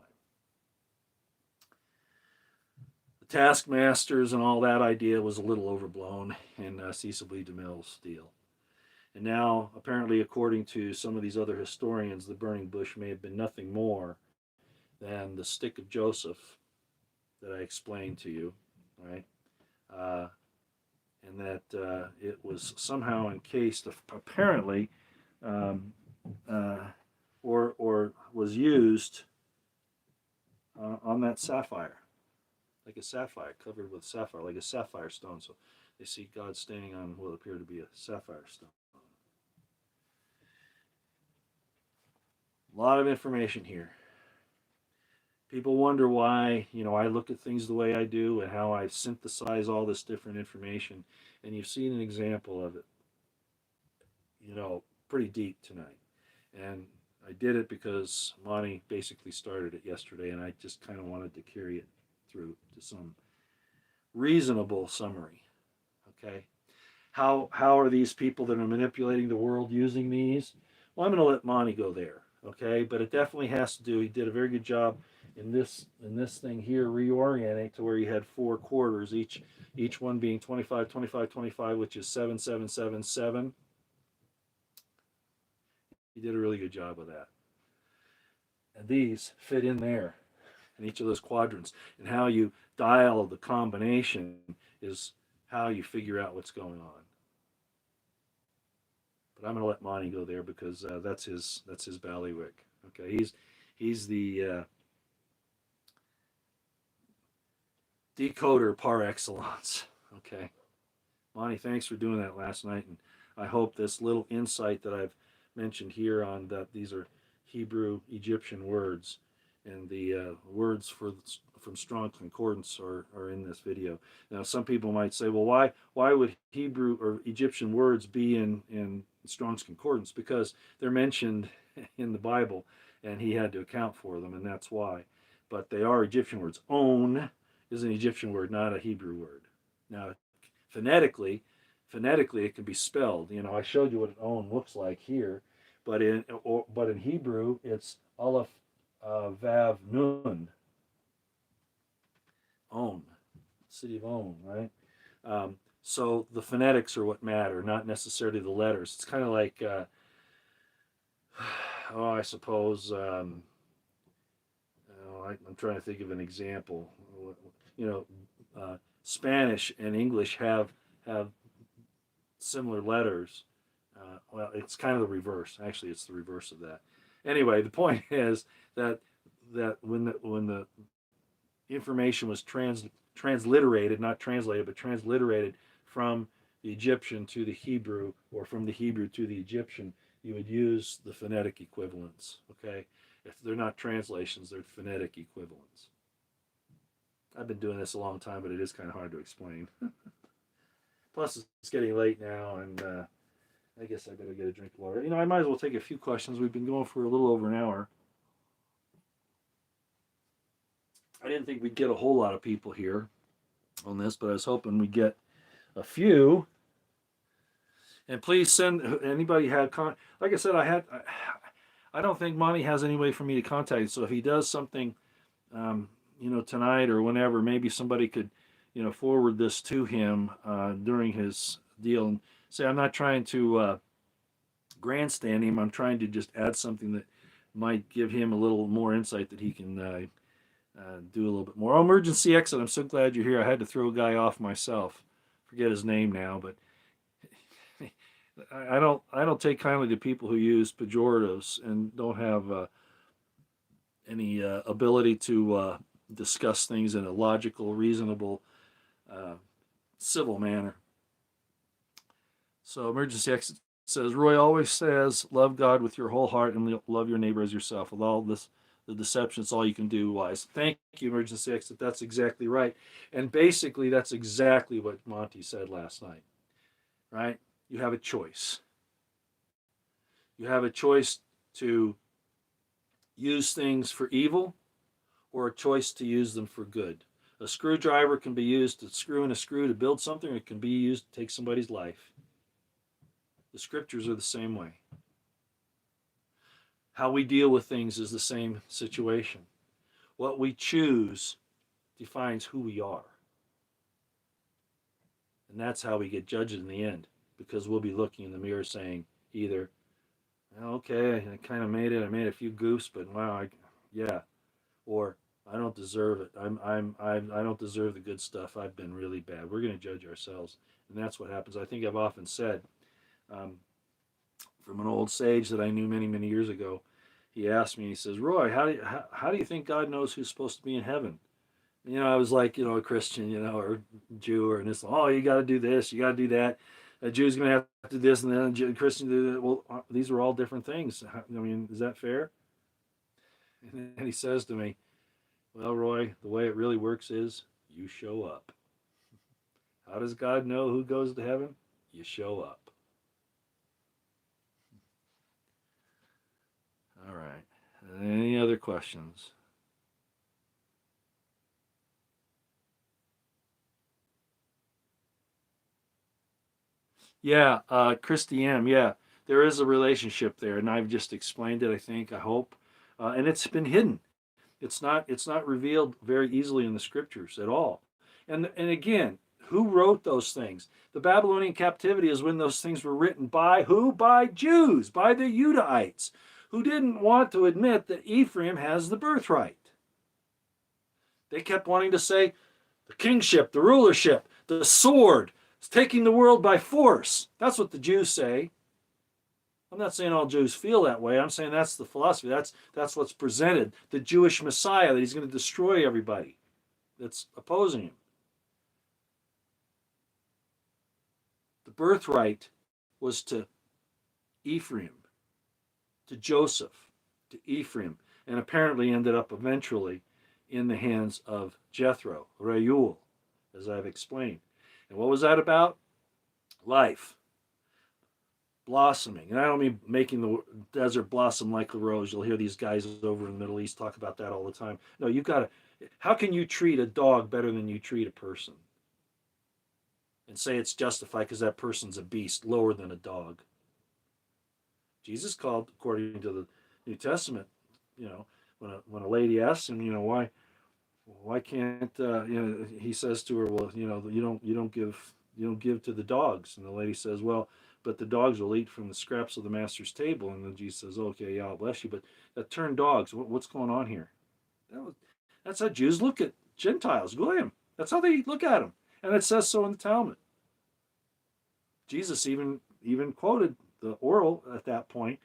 The taskmasters and all that idea was a little overblown in Cecil B. DeMille's deal. And now, apparently, according to some of these other historians, the burning bush may have been nothing more than the stick of Joseph that I explained to you, right? And that it was somehow encased, apparently, or was used on that sapphire, like a sapphire, covered with sapphire, like a sapphire stone. So they see God standing on what appeared to be a sapphire stone. A lot of information here. People wonder why, I look at things the way I do and how I synthesize all this different information. And you've seen an example of it, pretty deep tonight. And I did it because Monty basically started it yesterday, and I just kind of wanted to carry it through to some reasonable summary. Okay? How are these people that are manipulating the world using these? Well, I'm going to let Monty go there. Okay, but it definitely has to do. He did a very good job in this thing here, reorienting to where you had 4 quarters, each one being 25, 25, 25, which is 7, 7, 7, 7. He did a really good job of that. And these fit in there in each of those quadrants. And how you dial the combination is how you figure out what's going on. But I'm going to let Monty go there because that's his ballywick. Okay, he's the decoder par excellence. Okay, Monty, thanks for doing that last night, and I hope this little insight that I've mentioned here on that these are Hebrew Egyptian words, and the words from Strong Concordance are in this video. Now, some people might say, well, why would Hebrew or Egyptian words be in Strong's Concordance? Because they're mentioned in the Bible, and he had to account for them, and that's why. But they are Egyptian words. Own is an Egyptian word, not a Hebrew word. Now, phonetically, it can be spelled. I showed you what an own looks like here, but in Hebrew, it's Aleph Vav Nun. On, city of On, right? So the phonetics are what matter, not necessarily the letters. It's kind of like, I suppose, I'm trying to think of an example. Spanish and English have similar letters. Well, it's kind of the reverse. Actually, it's the reverse of that. Anyway, the point is that when the information was transliterated, not translated, but transliterated from the Egyptian to the Hebrew, or from the Hebrew to the Egyptian, you would use the phonetic equivalents. Okay, if they're not translations, they're phonetic equivalents. I've been doing this a long time, but it is kind of hard to explain. Plus, it's getting late now, and I guess I better get a drink of water. I might as well take a few questions. We've been going for a little over an hour. I didn't think we'd get a whole lot of people here on this, but I was hoping we'd get a few. And please send anybody had like I said, I don't think Monty has any way for me to contact you. So if he does something, tonight or whenever, maybe somebody could, forward this to him during his deal and say, I'm not trying to grandstand him. I'm trying to just add something that might give him a little more insight that he can do a little bit more. Emergency exit. I'm so glad you're here. I had to throw a guy off myself. Forget his name now, but I don't take kindly to people who use pejoratives and don't have any ability to discuss things in a logical, reasonable, civil manner. So emergency exit says, Roy always says, love God with your whole heart and love your neighbor as yourself. With all this, the deception, it's all you can do wise. Thank you, emergency exit. That's exactly right. And basically, that's exactly what Monty said last night, right? You have a choice. You have a choice to use things for evil or a choice to use them for good. A screwdriver can be used to screw in a screw to build something, or it can be used to take somebody's life. The scriptures are the same way. How we deal with things is the same situation. What we choose defines who we are. And that's how we get judged in the end, because we'll be looking in the mirror saying either, okay, I kind of made it. I made a few goofs, but wow, or I don't deserve it. I don't deserve the good stuff. I've been really bad. We're going to judge ourselves, and that's what happens. I think I've often said, from an old sage that I knew many, many years ago, he asked me. He says, "Roy, how do you think God knows who's supposed to be in heaven?" I was like, a Christian, or Jew or an Islam. Oh, you got to do this, you got to do that. A Jew's going to have to do this, and then a Christian do that. Well, these are all different things. Is that fair? And then he says to me, well, Roy, the way it really works is you show up. How does God know who goes to heaven? You show up. All right. Any other questions? Yeah, Christy M. Yeah, there is a relationship there, and I've just explained it. I hope, and it's been hidden. It's not revealed very easily in the scriptures at all. And again, Who wrote those things? The Babylonian captivity is when those things were written by who? By Jews, by the Judahites, who didn't want to admit that Ephraim has the birthright. They kept wanting to say the kingship, the rulership, the sword, is taking the world by force. That's what the Jews say. I'm not saying all Jews feel that way. I'm saying that's the philosophy. That's what's presented. The Jewish Messiah, that he's going to destroy everybody that's opposing him. The birthright was to Ephraim, to Joseph, to Ephraim, and apparently ended up eventually in the hands of Jethro, Reuel, as I've explained. And what was that about? Life. Blossoming. And I don't mean making the desert blossom like the rose. You'll hear these guys over in the Middle East talk about that all the time. No, you've got to, how can you treat a dog better than you treat a person? And say it's justified because that person's a beast, lower than a dog. Jesus called, according to the New Testament, when a lady asks him, why can't he says to her, well, you don't give to the dogs. And the lady says, well, but the dogs will eat from the scraps of the master's table. And then Jesus says, okay, yeah, I'll bless you, but that turned dogs. What's going on here? That's how Jews look at Gentiles. Go ahead. That's how they look at them. And it says so in the Talmud. Jesus even quoted the oral at that point.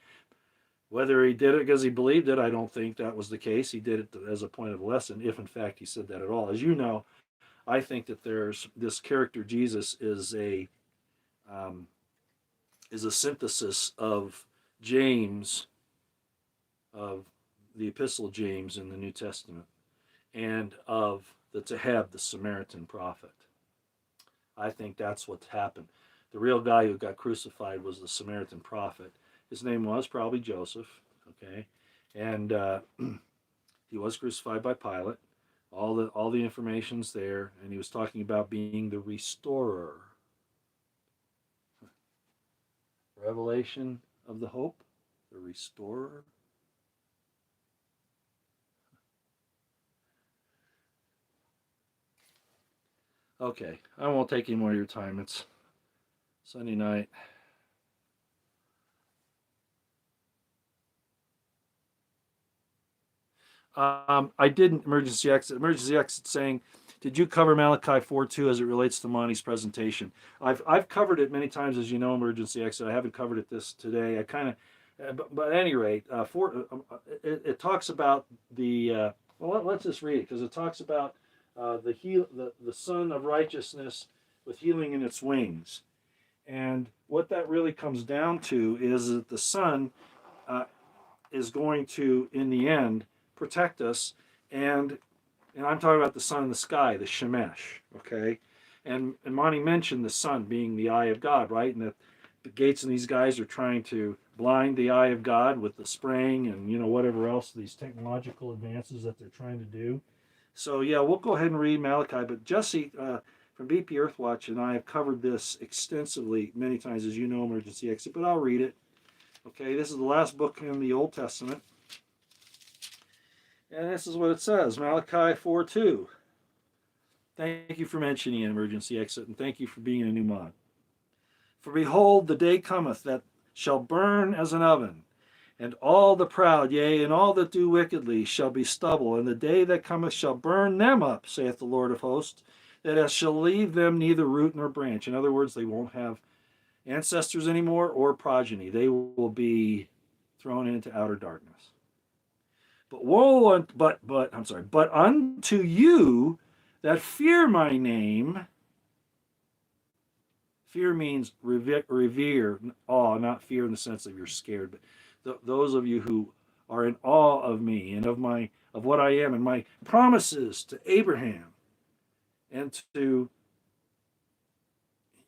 Whether he did it because he believed it, I don't think that was the case. He did it as a point of lesson, if in fact he said that at all. As you know, I think that there's this character Jesus is a synthesis of James, of the Epistle of James in the New Testament, and of the Taheb, the Samaritan prophet. I think that's what's happened. The real guy who got crucified was the Samaritan prophet. His name was probably Joseph, okay? And he was crucified by Pilate. All the information's there, and he was talking about being the restorer. Revelation of the hope, the restorer. Okay, I won't take any more of your time. It's Sunday night. I did emergency exit. Emergency exit saying, did you cover Malachi 4:2 as it relates to Monty's presentation? I've covered it many times, as you know, emergency exit. I haven't covered it this today. I kind of, but at any rate, it talks about the. Well, let's just read it because it talks about the Son of Righteousness with healing in its wings, and what that really comes down to is that the Son is going to, in the end, protect us, and I'm talking about the sun in the sky, the Shemesh, okay? And Monty mentioned the sun being the eye of God, right? And that the Gates and these guys are trying to blind the eye of God with the spraying and whatever else, these technological advances that they're trying to do. So yeah, we'll go ahead and read Malachi, but Jesse from BP Earthwatch and I have covered this extensively many times, as you know, emergency exit, but I'll read it. Okay, this is the last book in the Old Testament. And this is what it says, Malachi 4:2. Thank you for mentioning an emergency exit, and thank you for being a new mod. For behold, the day cometh that shall burn as an oven, and all the proud, yea, and all that do wickedly shall be stubble, and the day that cometh shall burn them up, saith the Lord of hosts, that it shall leave them neither root nor branch. In other words, they won't have ancestors anymore or progeny. They will be thrown into outer darkness. But unto you that fear my name, fear means revere, awe, not fear in the sense that you're scared, but those of you who are in awe of me and of what I am and my promises to Abraham and to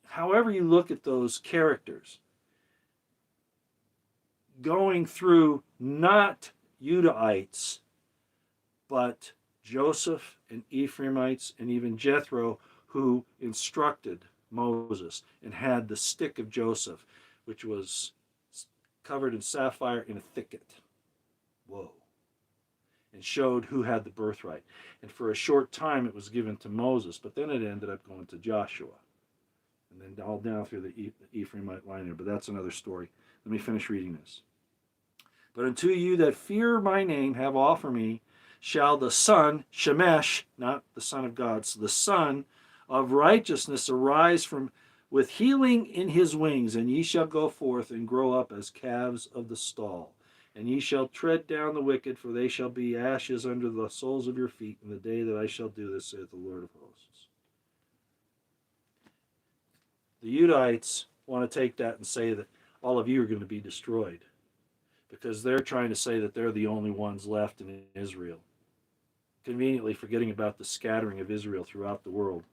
however you look at those characters, going through not Judahites, but Joseph and Ephraimites and even Jethro, who instructed Moses and had the stick of Joseph, which was covered in sapphire in a thicket. Whoa. and showed who had the birthright. And for a short time it was given to Moses, but then it ended up going to Joshua. And then all down through the Ephraimite line there, but that's another story. Let me finish reading this. But unto you that fear my name have offered me, shall the Son, Shemesh, not the Son of God, so the Son of righteousness arise from with healing in his wings, and ye shall go forth and grow up as calves of the stall. And ye shall tread down the wicked, for they shall be ashes under the soles of your feet in the day that I shall do this, saith the Lord of hosts. The Udites want to take that and say that all of you are going to be destroyed, because they're trying to say that they're the only ones left in Israel, conveniently forgetting about the scattering of Israel throughout the world.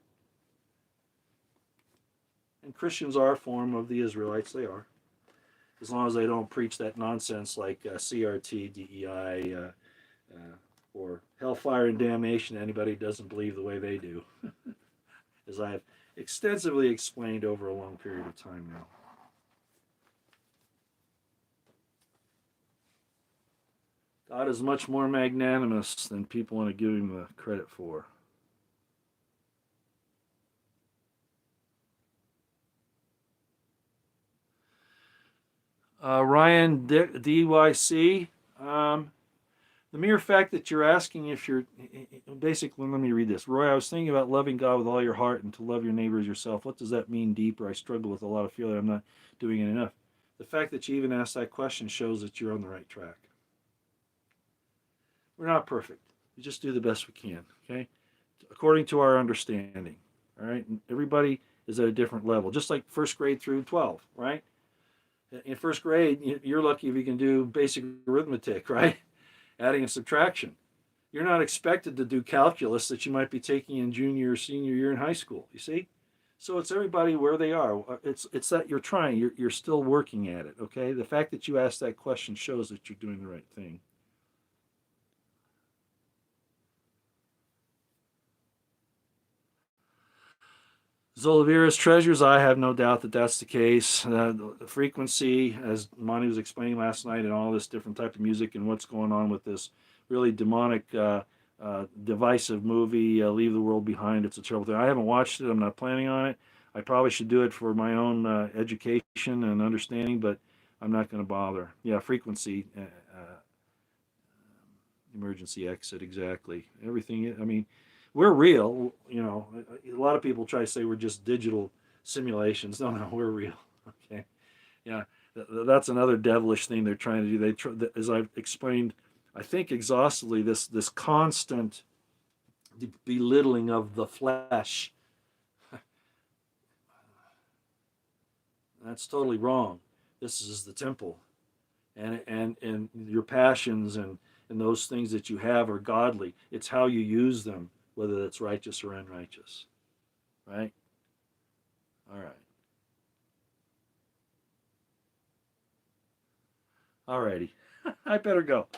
And Christians are a form of the Israelites, they are, as long as they don't preach that nonsense like CRT, DEI, or hellfire and damnation to anybody who doesn't believe the way they do, as I have extensively explained over a long period of time now. God is much more magnanimous than people want to give him the credit for. Ryan DYC, the mere fact that you're asking if you're, basically, let me read this. Roy, I was thinking about loving God with all your heart and to love your neighbor as yourself. What does that mean deeper? I struggle with a lot of feeling I'm not doing it enough. The fact that you even asked that question shows that you're on the right track. We're not perfect. We just do the best we can, okay? According to our understanding, all right? And everybody is at a different level, just like first grade through 12, right? In first grade, you're lucky if you can do basic arithmetic, right? Adding and subtraction. You're not expected to do calculus that you might be taking in junior or senior year in high school, you see? So it's everybody where they are. It's that you're trying, you're still working at it, okay? The fact that you asked that question shows that you're doing the right thing. Zolavira's treasures, I have no doubt that that's the case. The frequency, as Monty was explaining last night, and all this different type of music and what's going on with this really demonic, divisive movie, Leave the World Behind. It's a terrible thing. I haven't watched it. I'm not planning on it. I probably should do it for my own education and understanding, but I'm not going to bother. Yeah, frequency, emergency exit, exactly. Everything, I mean, we're real, you know. A lot of people try to say we're just digital simulations. No, we're real. Okay, yeah, that's another devilish thing they're trying to do. As I've explained, I think exhaustively, this constant belittling of the flesh. That's totally wrong. This is the temple, and your passions and those things that you have are godly. It's how you use them, whether it's righteous or unrighteous. Right? All right. All righty. I better go.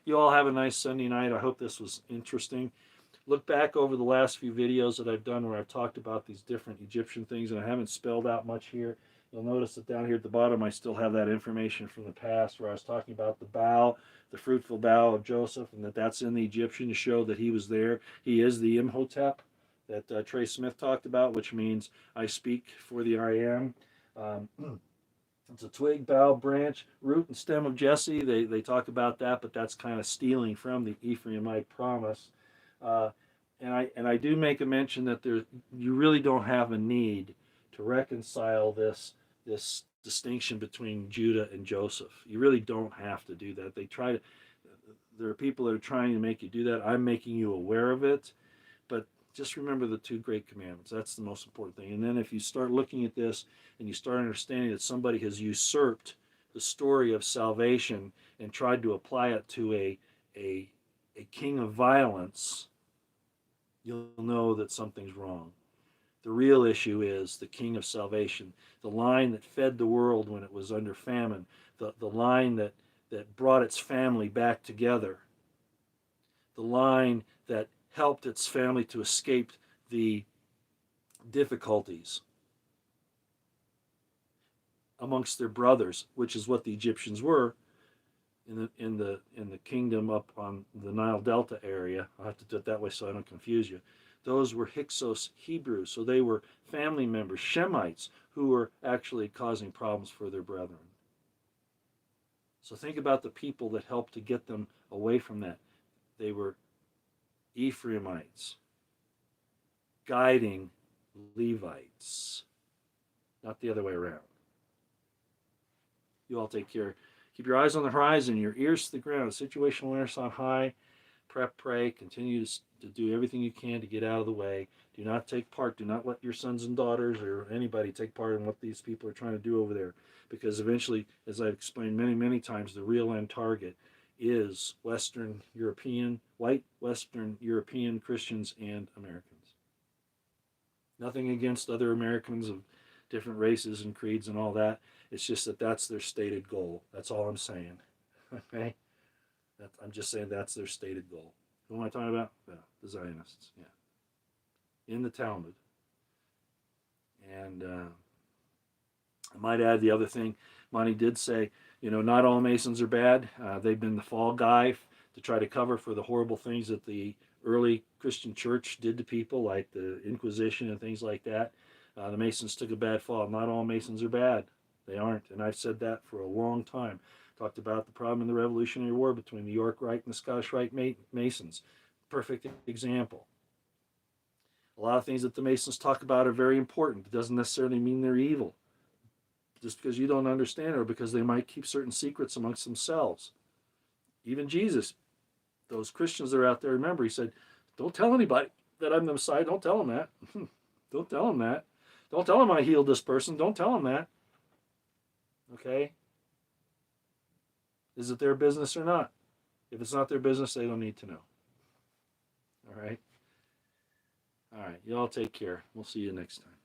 You all have a nice Sunday night. I hope this was interesting. Look back over the last few videos that I've done where I've talked about these different Egyptian things, and I haven't spelled out much here. You'll notice that down here at the bottom I still have that information from the past where I was talking about the bow, the fruitful bow of Joseph, and that's in the Egyptian to show that he was there. He is the Imhotep that Trey Smith talked about, which means I speak for the I am. It's a twig, bough, branch, root, and stem of Jesse. They talk about that, but that's kind of stealing from the Ephraimite promise. And I do make a mention that you really don't have a need to reconcile this distinction between Judah and Joseph. You really don't have to do that. There are people that are trying to make you do that. I'm making you aware of it, but just remember the two great commandments. That's the most important thing. And then if you start looking at this and you start understanding that somebody has usurped the story of salvation and tried to apply it to a king of violence, you'll know that something's wrong. The real issue is the king of salvation, the line that fed the world when it was under famine, the line that brought its family back together, the line that helped its family to escape the difficulties amongst their brothers, which is what the Egyptians were. in the kingdom up on the Nile Delta area. I'll have to do it that way so I don't confuse you. Those were Hyksos Hebrews, so they were family members, Shemites, who were actually causing problems for their brethren. So think about the people that helped to get them away from that. They were Ephraimites, guiding Levites, not the other way around. You all take care. Keep your eyes on the horizon, your ears to the ground, situational awareness on high. Prep, pray, continue to do everything you can to get out of the way. Do not take part. Do not let your sons and daughters or anybody take part in what these people are trying to do over there. Because eventually, as I've explained many, many times, the real end target is Western European, white Western European Christians and Americans. Nothing against other Americans of different races and creeds and all that. It's just that that's their stated goal. That's all I'm saying. Okay? I'm just saying that's their stated goal. Who am I talking about? Yeah, the Zionists. Yeah. In the Talmud. And I might add the other thing. Monty did say, not all Masons are bad. They've been the fall guy to try to cover for the horrible things that the early Christian church did to people, like the Inquisition and things like that. The Masons took a bad fall. Not all Masons are bad. They aren't. And I've said that for a long time. Talked about the problem in the Revolutionary War between the York Rite and the Scottish Rite Masons. Perfect example. A lot of things that the Masons talk about are very important. It doesn't necessarily mean they're evil. Just because you don't understand it, or because they might keep certain secrets amongst themselves. Even Jesus, those Christians that are out there, remember, he said, don't tell anybody that I'm the Messiah. Don't tell them that. Don't tell them that. Don't tell them I healed this person. Don't tell them that. Okay? Is it their business or not? If it's not their business, they don't need to know. All right? All right. You all take care. We'll see you next time.